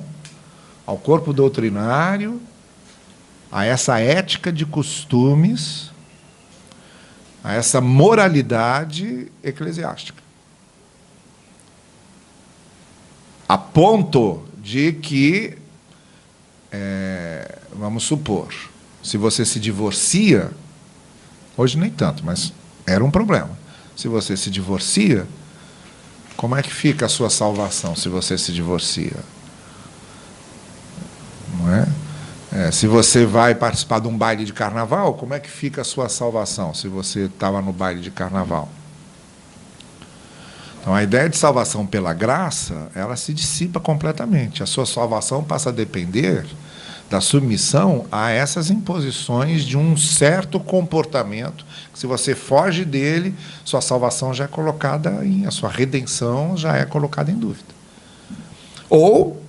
ao corpo doutrinário, a essa ética de costumes, a essa moralidade eclesiástica. A ponto de que, vamos supor, se você se divorcia, hoje nem tanto, mas era um problema. Se você se divorcia, como é que fica a sua salvação se você se divorcia? Não é? Se você vai participar de um baile de carnaval, como é que fica a sua salvação se você estava no baile de carnaval? Então, a ideia de salvação pela graça, ela se dissipa completamente. A sua salvação passa a depender da submissão a essas imposições de um certo comportamento, que se você foge dele, sua salvação já é colocada a sua redenção já é colocada em dúvida. Ou,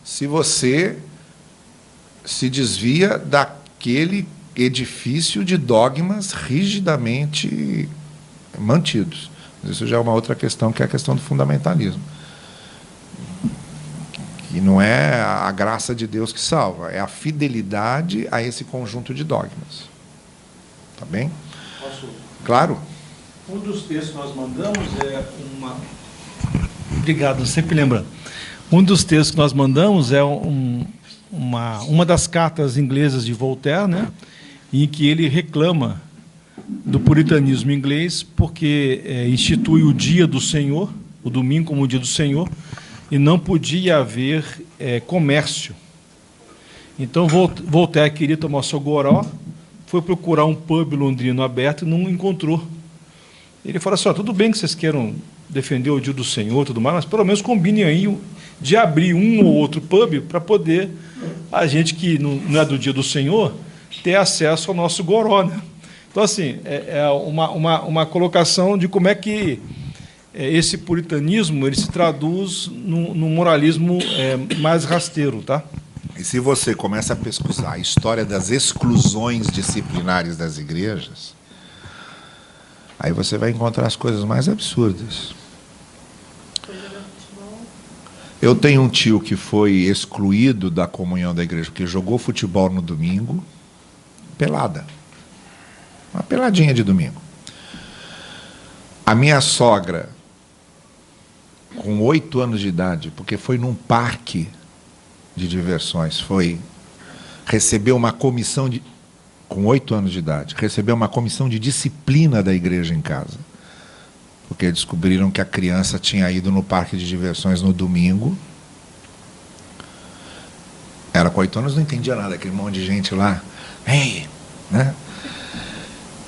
se você se desvia daquele edifício de dogmas rigidamente mantidos. Isso já é uma outra questão, que é a questão do fundamentalismo. E não é a graça de Deus que salva, é a fidelidade a esse conjunto de dogmas. Tá bem? Posso? Claro. Um dos textos que nós mandamos é uma... Obrigado, sempre lembrando. Um dos textos que nós mandamos é uma das cartas inglesas de Voltaire, né, em que ele reclama do puritanismo inglês, porque institui o dia do Senhor, o domingo como o dia do Senhor, e não podia haver comércio. Então, Voltaire queria tomar seu goró, foi procurar um pub londrino aberto e não encontrou. Ele falou assim, tudo bem que vocês queiram defender o dia do Senhor e tudo mais, mas pelo menos combinem aí de abrir um ou outro pub para poder a gente que não é do dia do Senhor ter acesso ao nosso goró, né? Então, assim, é uma colocação de como é que esse puritanismo ele se traduz no moralismo mais rasteiro, tá? E se você começa a pesquisar a história das exclusões disciplinares das igrejas, aí você vai encontrar as coisas mais absurdas. Eu tenho um tio que foi excluído da comunhão da igreja porque jogou futebol no domingo, pelada. Uma peladinha de domingo. A minha sogra, com 8 anos de idade, porque foi num parque de diversões, recebeu uma comissão com 8 anos de idade, recebeu uma comissão de disciplina da igreja em casa, porque descobriram que a criança tinha ido no parque de diversões no domingo. Ela com 8 anos não entendia nada, aquele monte de gente lá, ei, né?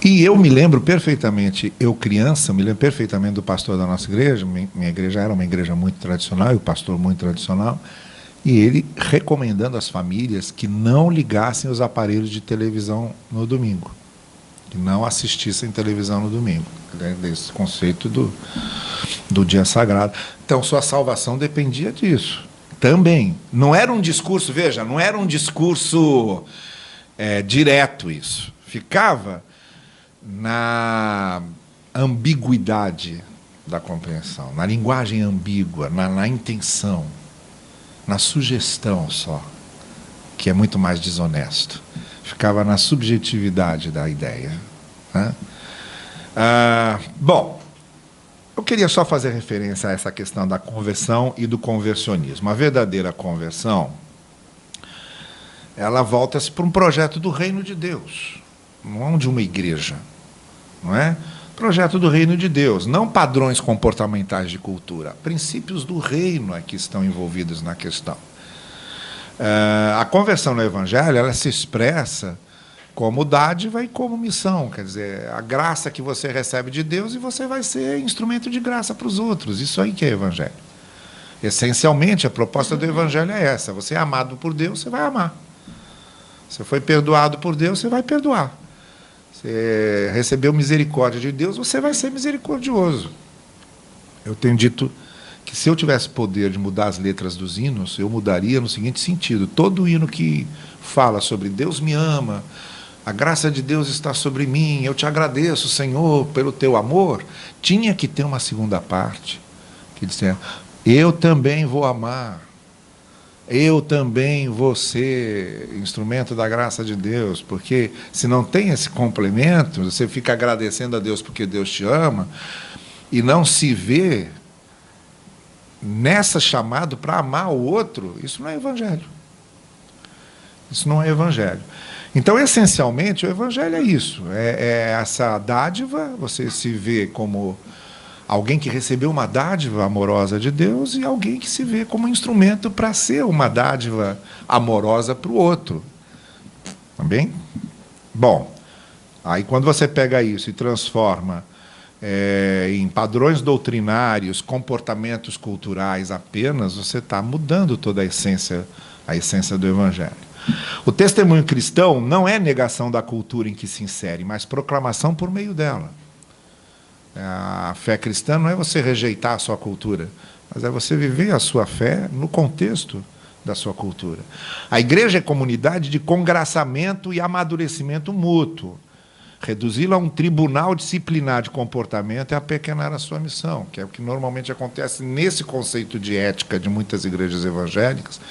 E eu me lembro perfeitamente, eu criança, me lembro perfeitamente do pastor da nossa igreja. Minha igreja era uma igreja muito tradicional, e o pastor muito tradicional, e ele recomendando às famílias que não ligassem os aparelhos de televisão no domingo, que não assistissem televisão no domingo, desse conceito do dia sagrado. Então, sua salvação dependia disso. Também, não era um discurso, veja, não era um discurso direto isso, ficava na ambiguidade da compreensão, na linguagem ambígua, na intenção, na sugestão só, que é muito mais desonesto. Ficava na subjetividade da ideia, né? Bom, eu queria só fazer referência a essa questão da conversão e do conversionismo. A verdadeira conversão, ela volta-se para um projeto do reino de Deus, não de uma igreja, não é? Projeto do reino de Deus, não padrões comportamentais de cultura. Princípios do reino é que estão envolvidos na questão. A conversão no Evangelho, ela se expressa como dádiva e como missão, quer dizer, a graça que você recebe de Deus e você vai ser instrumento de graça para os outros. Isso aí que é Evangelho. Essencialmente, a proposta do Evangelho é essa: você é amado por Deus, você vai amar. Você foi perdoado por Deus, você vai perdoar. Você recebeu misericórdia de Deus, você vai ser misericordioso. Eu tenho dito que se eu tivesse poder de mudar as letras dos hinos, eu mudaria no seguinte sentido: todo hino que fala sobre Deus me ama, a graça de Deus está sobre mim, eu te agradeço, Senhor, pelo teu amor, tinha que ter uma segunda parte, que dizia: eu também vou amar. Eu também vou ser instrumento da graça de Deus, porque se não tem esse complemento, você fica agradecendo a Deus porque Deus te ama, e não se vê nessa chamado para amar o outro, isso não é Evangelho. Isso não é Evangelho. Então, essencialmente, o Evangelho é isso, é essa dádiva, você se vê como alguém que recebeu uma dádiva amorosa de Deus e alguém que se vê como instrumento para ser uma dádiva amorosa para o outro. Tá bem? Bom, aí quando você pega isso e transforma em padrões doutrinários, comportamentos culturais apenas, você está mudando toda a essência do Evangelho. O testemunho cristão não é negação da cultura em que se insere, mas proclamação por meio dela. A fé cristã não é você rejeitar a sua cultura, mas é você viver a sua fé no contexto da sua cultura. A igreja é comunidade de congraçamento e amadurecimento mútuo. Reduzi-la a um tribunal disciplinar de comportamento é apequenar a sua missão, que é o que normalmente acontece nesse conceito de ética de muitas igrejas evangélicas,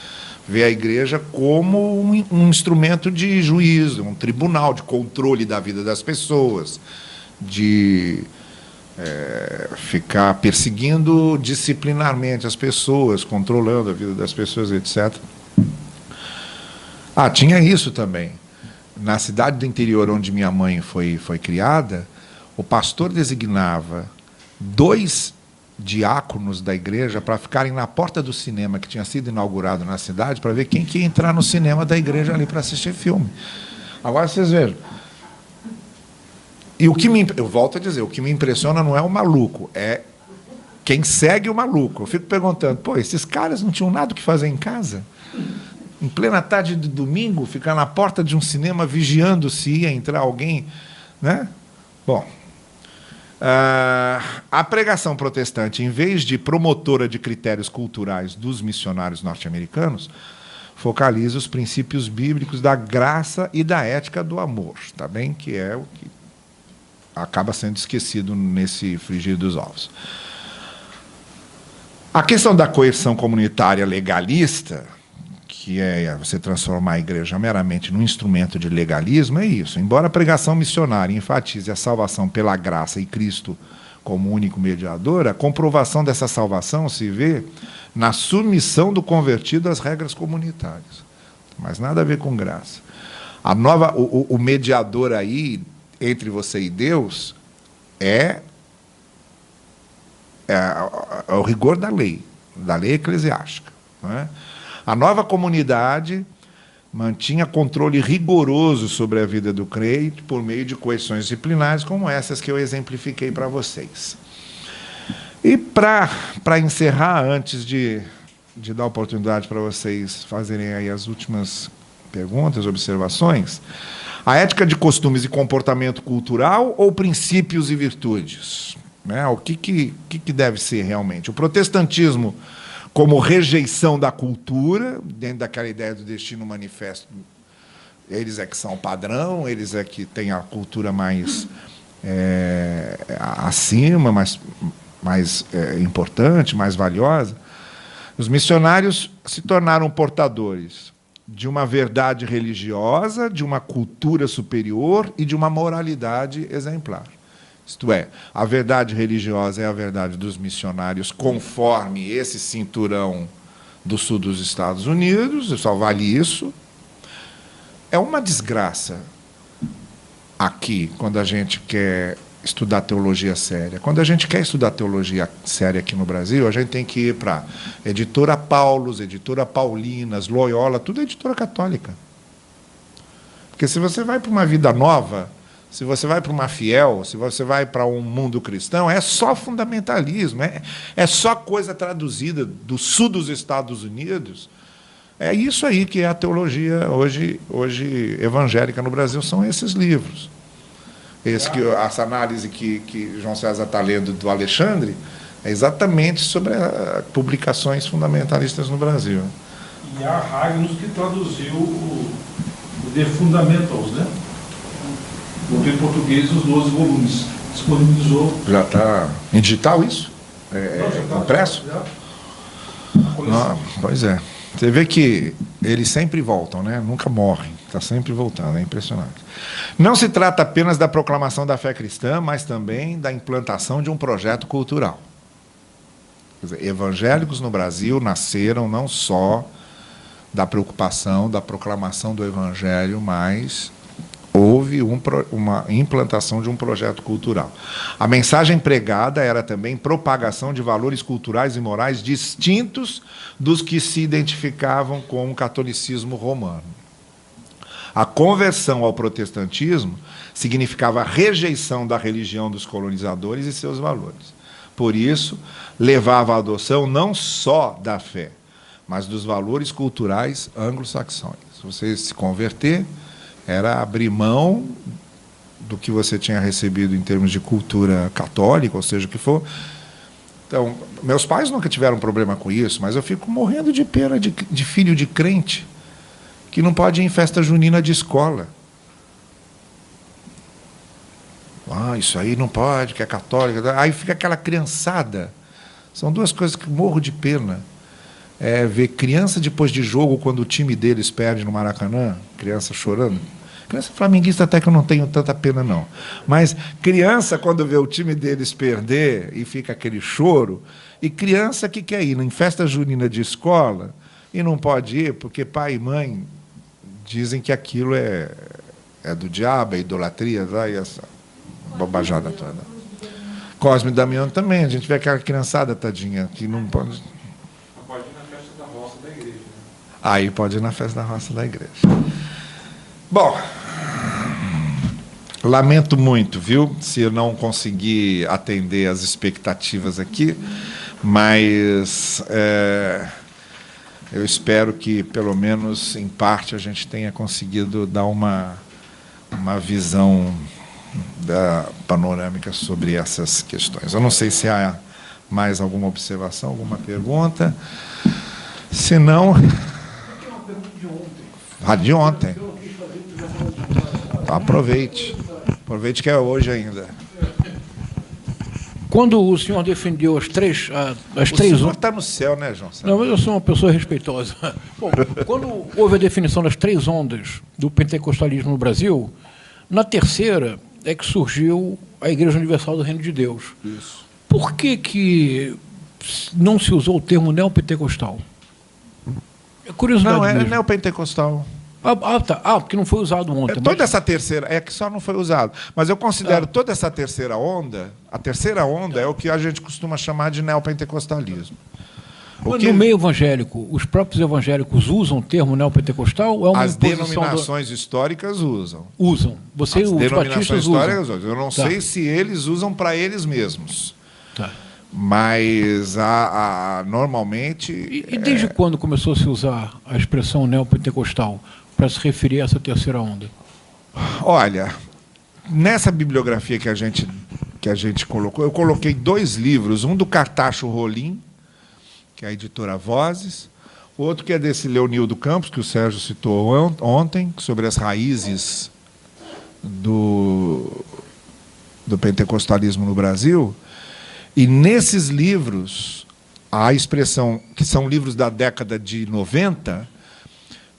ver a igreja como um instrumento de juízo, um tribunal de controle da vida das pessoas, de ficar perseguindo disciplinarmente as pessoas, controlando a vida das pessoas, etc. Tinha isso também. Na cidade do interior onde minha mãe foi criada, o pastor designava 2 diáconos da igreja para ficarem na porta do cinema que tinha sido inaugurado na cidade, para ver quem que ia entrar no cinema da igreja ali para assistir filme. Agora vocês vejam. E eu volto a dizer, o que me impressiona não é o maluco, é quem segue o maluco. Eu fico perguntando, esses caras não tinham nada o que fazer em casa? Em plena tarde de domingo, ficar na porta de um cinema vigiando se ia entrar alguém, né? Bom, A pregação protestante, em vez de promotora de critérios culturais dos missionários norte-americanos, focaliza os princípios bíblicos da graça e da ética do amor, tá bem? Que é o que acaba sendo esquecido nesse frigir dos ovos. A questão da coerção comunitária legalista, que é você transformar a igreja meramente num instrumento de legalismo, é isso. Embora a pregação missionária enfatize a salvação pela graça e Cristo como único mediador, a comprovação dessa salvação se vê na submissão do convertido às regras comunitárias. Mas nada a ver com graça. O mediador aí, entre você e Deus, é o rigor da lei eclesiástica. Não é? A nova comunidade mantinha controle rigoroso sobre a vida do crente por meio de coerções disciplinares como essas que eu exemplifiquei para vocês. E para encerrar, antes de dar oportunidade para vocês fazerem aí as últimas perguntas, observações, a ética de costumes e comportamento cultural ou princípios e virtudes? Né? O que deve ser realmente? O protestantismo como rejeição da cultura, dentro daquela ideia do destino manifesto, eles é que são o padrão, eles é que têm a cultura mais acima, mais importante, mais valiosa. Os missionários se tornaram portadores de uma verdade religiosa, de uma cultura superior e de uma moralidade exemplar. Isto é, a verdade religiosa é a verdade dos missionários conforme esse cinturão do sul dos Estados Unidos, só vale isso. É uma desgraça aqui, quando a gente quer estudar teologia séria. Quando a gente quer estudar teologia séria aqui no Brasil, a gente tem que ir para Editora Paulus, Editora Paulinas, Loyola, tudo é editora católica. Porque se você vai para uma vida nova, se você vai para uma fiel, se você vai para um mundo cristão, é só fundamentalismo, é só coisa traduzida do sul dos Estados Unidos. É isso aí que é a teologia hoje evangélica no Brasil, são esses livros. Essa análise que João César está lendo do Alexandre é exatamente sobre publicações fundamentalistas no Brasil. E a Hagnus que traduziu o The Fundamentals, né? Botou em português os 12 volumes. Disponibilizou. Já está em digital isso? Impresso? Não, pois é. Você vê que eles sempre voltam, né? Nunca morrem. Está sempre voltando, é impressionante. Não se trata apenas da proclamação da fé cristã, mas também da implantação de um projeto cultural. Quer dizer, evangélicos no Brasil nasceram não só da preocupação, da proclamação do evangelho, mas houve uma implantação de um projeto cultural. A mensagem pregada era também propagação de valores culturais e morais distintos dos que se identificavam com o catolicismo romano. A conversão ao protestantismo significava a rejeição da religião dos colonizadores e seus valores. Por isso, levava à adoção não só da fé, mas dos valores culturais anglo-saxônicos. Se você se converter, era abrir mão do que você tinha recebido em termos de cultura católica, ou seja, o que for. Então, meus pais nunca tiveram problema com isso, mas eu fico morrendo de pena de filho de crente que não pode ir em festa junina de escola. Isso aí não pode, que é católica. Aí fica aquela criançada. São duas coisas que morro de pena. Ver criança depois de jogo, quando o time deles perde no Maracanã, criança chorando. Criança flamenguista até que eu não tenho tanta pena, não. Mas criança, quando vê o time deles perder e fica aquele choro, e criança que quer ir em festa junina de escola e não pode ir porque pai e mãe dizem que aquilo é do diabo, é idolatria, e essa bobajada toda. Cosme e Damião também, a gente vê aquela criançada, tadinha, que não pode... Pode ir na festa da roça da igreja. Né? Aí pode ir na festa da roça da igreja. Bom, lamento muito, viu, se eu não conseguir atender as expectativas aqui, mas eu espero que, pelo menos em parte, a gente tenha conseguido dar uma visão panorâmica sobre essas questões. Eu não sei se há mais alguma observação, alguma pergunta. Se não... De ontem. Aproveite. Aproveite que é hoje ainda. Quando o senhor defendeu as três O senhor está no céu, né, João? Não, mas eu sou uma pessoa respeitosa. Bom, quando houve a definição das 3 ondas do pentecostalismo no Brasil, na terceira é que surgiu a Igreja Universal do Reino de Deus. Isso. Por que não se usou o termo neopentecostal? É curiosidade Não, é mesmo. neopentecostal. Tá. Porque não foi usado ontem. Toda essa terceira, é que só não foi usado. Mas eu considero toda essa terceira onda, a terceira onda é o que a gente costuma chamar de neopentecostalismo. Mas no meio evangélico, os próprios evangélicos usam o termo neopentecostal? Ou é uma as imposição denominações históricas usam. Usam. Os denominações batistas históricas usam. usam. Eu não Tá. sei se eles usam para eles mesmos. Tá. Mas normalmente... E desde quando começou a se usar a expressão neopentecostal para se referir a essa terceira onda? Olha, nessa bibliografia que a gente colocou, eu coloquei 2 livros, um do Cartacho Rolim, que é a editora Vozes, outro que é desse Leonildo Campos, que o Sérgio citou ontem, sobre as raízes do pentecostalismo no Brasil. E nesses livros, a expressão, que são livros da década de 90,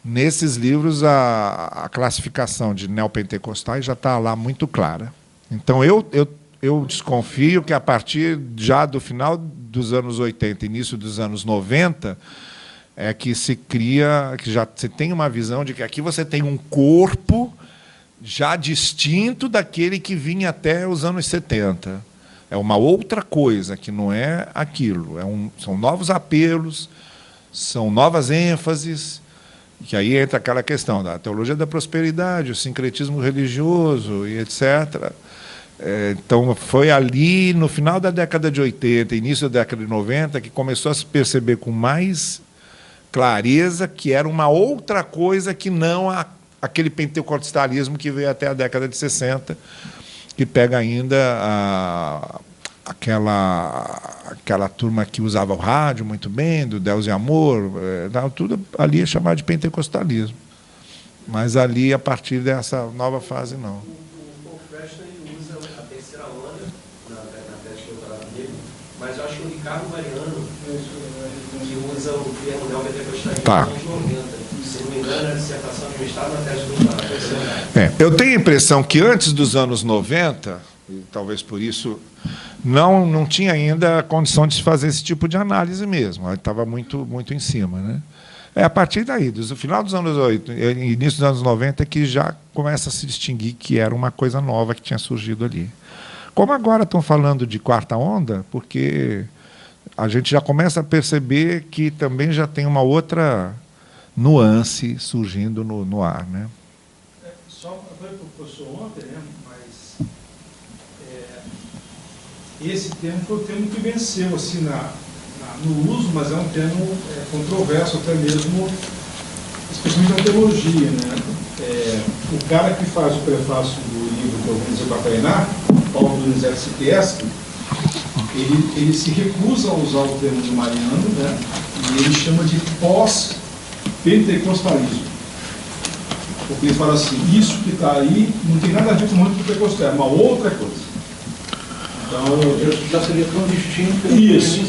nesses livros a classificação de neopentecostais já está lá muito clara. Então, eu desconfio que a partir já do final dos anos 80, início dos anos 90, é que se cria, que já se tem uma visão de que aqui você tem um corpo já distinto daquele que vinha até os anos 70. É uma outra coisa, que não é aquilo. São novos apelos, são novas ênfases, que aí entra aquela questão da teologia da prosperidade, o sincretismo religioso e etc. Então, foi ali, no final da década de 80, início da década de 90, que começou a se perceber com mais clareza que era uma outra coisa que não aquele pentecostalismo que veio até a década de 60, que pega ainda aquela turma que usava o rádio muito bem, do Deus e Amor, tudo ali é chamado de pentecostalismo. Mas ali, a partir dessa nova fase, não. O Fresta usa a terceira onda na tese de doutorado dele, mas eu acho que o Ricardo Mariano, que usa o termo neopentecostalismo nos anos 90. Se não me engano, a dissertação de mestrado na tese de doutorado. Eu tenho a impressão que antes dos anos 90, e talvez por isso, não tinha ainda a condição de se fazer esse tipo de análise mesmo. Estava muito, muito em cima, né? A partir daí, do final dos anos 80, início dos anos 90, que já começa a se distinguir que era uma coisa nova que tinha surgido ali. Como agora estão falando de quarta onda, porque a gente já começa a perceber que também já tem uma outra nuance surgindo no ar, né? Só foi para o professor ontem, né? Mas esse termo foi o termo que venceu assim, no uso, mas é um termo controverso até mesmo, especialmente na teologia, né? O cara que faz o prefácio do livro que eu organizei para treinar, Paulo Donizete Siqueira, ele se recusa a usar o termo de Mariano, né? E ele chama de pós-pentecostalismo. Porque ele fala assim, isso que está aí não tem nada a ver com o mundo pentecostal, é uma outra coisa. Então, já seria tão distinto. Isso.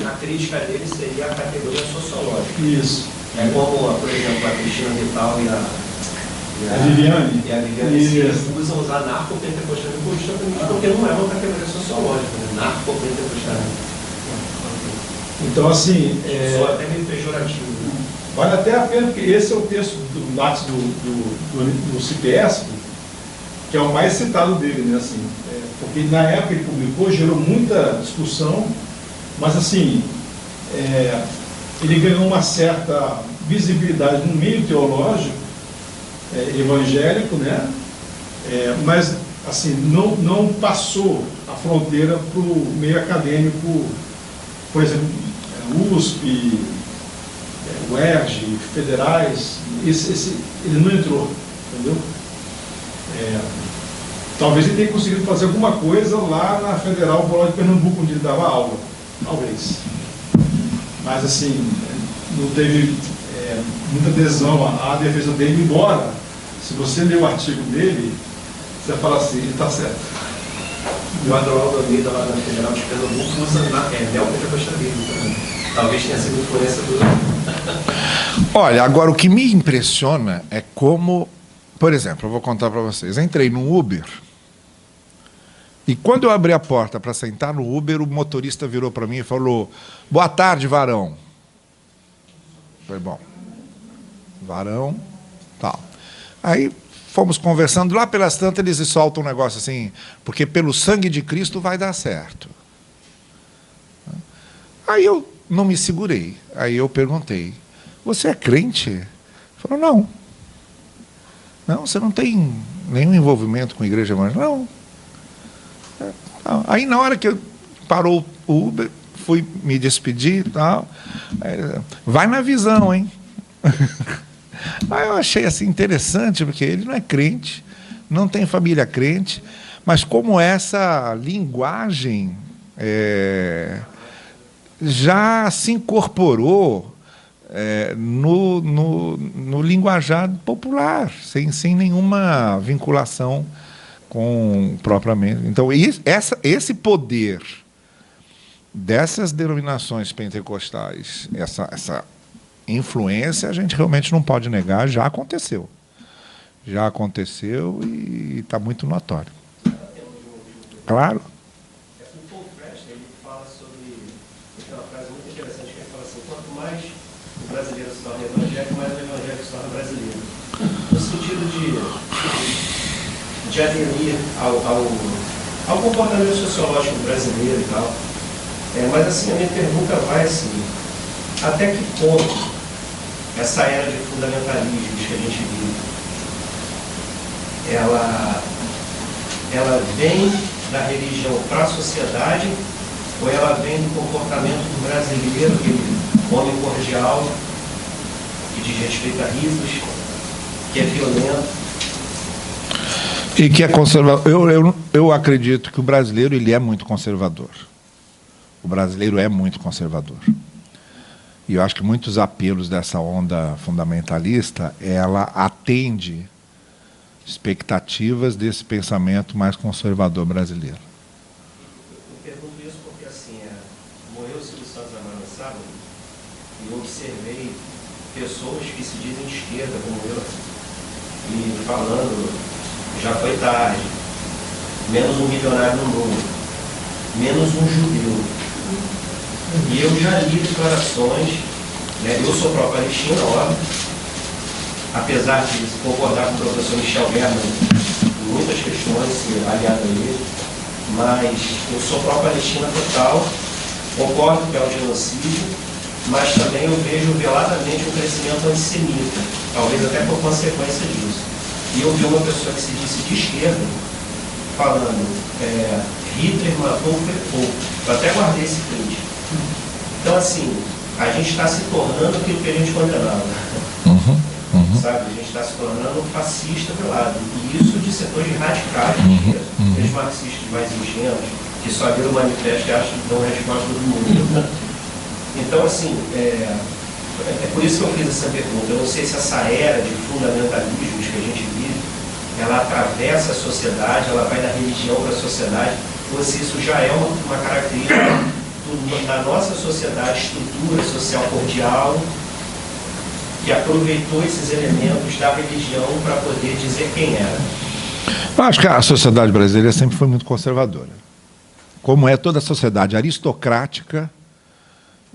A crítica dele seria a categoria sociológica. Isso. É como, por exemplo, a Cristina Vital e a Viviane. E a Viviane se recusam a usar narcopentecostalismo justamente porque não é uma categoria sociológica, né? Narcopentecostalismo. Então, assim... Só até meio pejorativo. Né? Vale até a pena, porque esse é o texto do Lattes do CPS, que é o mais citado dele, né? Assim, porque na época ele publicou, gerou muita discussão, mas assim, ele ganhou uma certa visibilidade no meio teológico, evangélico, né? Mas assim, não passou a fronteira para o meio acadêmico, por exemplo, USP, UERJ, federais, ele não entrou, entendeu? Talvez ele tenha conseguido fazer alguma coisa lá na Federal Rural de Pernambuco, onde ele dava aula. Talvez. Mas, assim, não teve muita adesão à defesa dele, embora, se você ler o artigo dele, você fala assim, ele está certo. O Adroaldo Almeida, lá na Federal de Pernambuco, usa neopentecostalismo também. Talvez tenha sido influência do... Olha, agora o que me impressiona é como, por exemplo, eu vou contar para vocês. Eu entrei no Uber e quando eu abri a porta para sentar no Uber, o motorista virou para mim e falou: "Boa tarde, varão." Falei: "Bom, varão, tal." Aí fomos conversando, lá pelas tantas eles soltam um negócio assim: "Porque pelo sangue de Cristo vai dar certo." Aí eu não me segurei. Aí eu perguntei: "Você é crente?" Ele falou: "Não." "Não, você não tem nenhum envolvimento com a igreja evangélica?" "Não." Aí na hora que parou o Uber, fui me despedir e tal. "Vai na visão, hein?" Aí eu achei assim interessante, porque ele não é crente, não tem família crente, mas como essa linguagem já se incorporou no linguajar popular, sem nenhuma vinculação com propriamente. Então, esse poder dessas denominações pentecostais, essa influência, a gente realmente não pode negar, já aconteceu. Já aconteceu e está muito notório. Claro. O Paul Preston, ele fala sobre... Tem uma frase muito interessante que ele fala assim: quanto mais o brasileiro se torna evangélico, mais o evangélico se torna brasileiro. No sentido de aderir ao comportamento sociológico brasileiro e tal. Mas assim, a minha pergunta vai assim: até que ponto essa era de fundamentalismos que a gente vive, ela vem da religião para a sociedade, ou ela vem do comportamento do brasileiro, aquele homem cordial, que diz respeito a risos, que é violento? E que é conservador. Eu acredito que o brasileiro ele é muito conservador. O brasileiro é muito conservador. E eu acho que muitos apelos dessa onda fundamentalista, ela atende expectativas desse pensamento mais conservador brasileiro. Eu pergunto isso porque, assim, morreu o Silvio Santos agora no sábado, e eu observei pessoas que se dizem de esquerda, como eu, e falando: já foi tarde, menos um milionário no mundo, menos um judeu. E eu já li declarações, né? Eu sou pró-palestina, óbvio, apesar de concordar com o professor Michel Berman em muitas questões, ser aliado a ele, mas eu sou pró-palestina total, concordo que é um genocídio, mas também eu vejo veladamente um crescimento antissemita, talvez até por consequência disso. E eu vi uma pessoa que se disse de esquerda falando: Hitler matou o povo. Eu até guardei esse print. Então, assim, a gente está se tornando aquilo que a gente condenava. Sabe? A gente está se tornando um fascista velado. E isso de setores radicais de esquerda. Aqueles marxistas mais ingênuos, que só viram o manifesto e acham que dão resposta do mundo. Então, assim, é por isso que eu fiz essa pergunta. Eu não sei se essa era de fundamentalismos que a gente vive, ela atravessa a sociedade, ela vai da religião para a sociedade, ou se isso já é uma característica da nossa sociedade, estrutura social cordial, que aproveitou esses elementos da religião para poder dizer quem era. Eu acho que a sociedade brasileira sempre foi muito conservadora. Como é toda a sociedade aristocrática,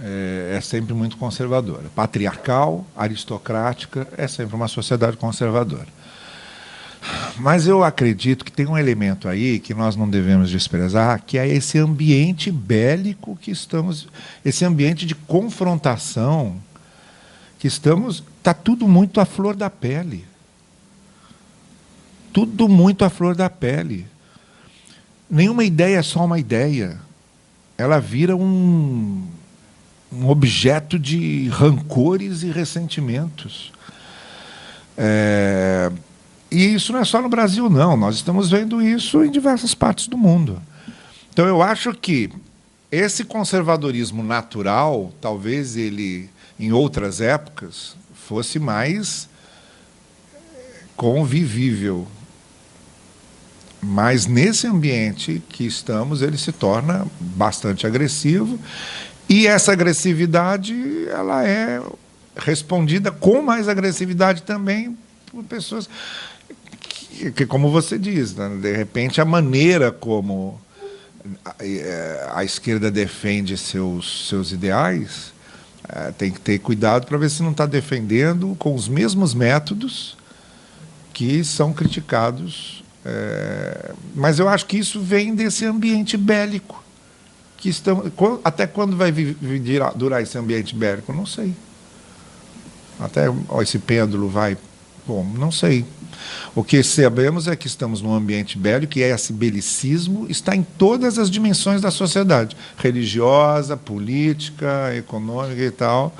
é sempre muito conservadora. Patriarcal, aristocrática, é sempre uma sociedade conservadora. Mas eu acredito que tem um elemento aí que nós não devemos desprezar, que é esse ambiente bélico que estamos, esse ambiente de confrontação que estamos, está tudo muito à flor da pele. Tudo muito à flor da pele. Nenhuma ideia é só uma ideia. Ela vira um objeto de rancores e ressentimentos. E isso não é só no Brasil, não. Nós estamos vendo isso em diversas partes do mundo. Então, eu acho que esse conservadorismo natural, talvez ele, em outras épocas, fosse mais convivível. Mas, nesse ambiente que estamos, ele se torna bastante agressivo. E essa agressividade, ela é respondida com mais agressividade também por pessoas que como você diz, né, de repente a maneira como a esquerda defende seus ideais, tem que ter cuidado para ver se não está defendendo com os mesmos métodos que são criticados. Mas eu acho que isso vem desse ambiente bélico. Até quando vai durar esse ambiente bélico? Não sei. Até esse pêndulo vai... Bom, não sei. O que sabemos é que estamos num ambiente bélico, e esse belicismo está em todas as dimensões da sociedade. Religiosa, política, econômica e tal.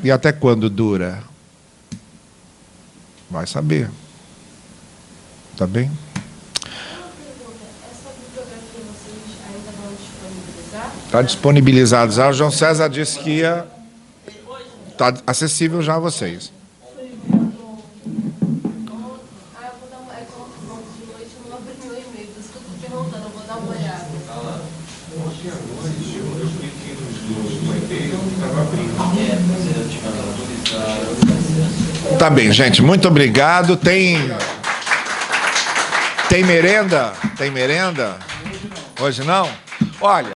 E até quando dura? Vai saber. Tá bem? Está disponibilizado já. O João César disse que está acessível já a vocês. Tá bem, gente. Muito obrigado. Tem merenda? Tem merenda? Hoje não? Olha.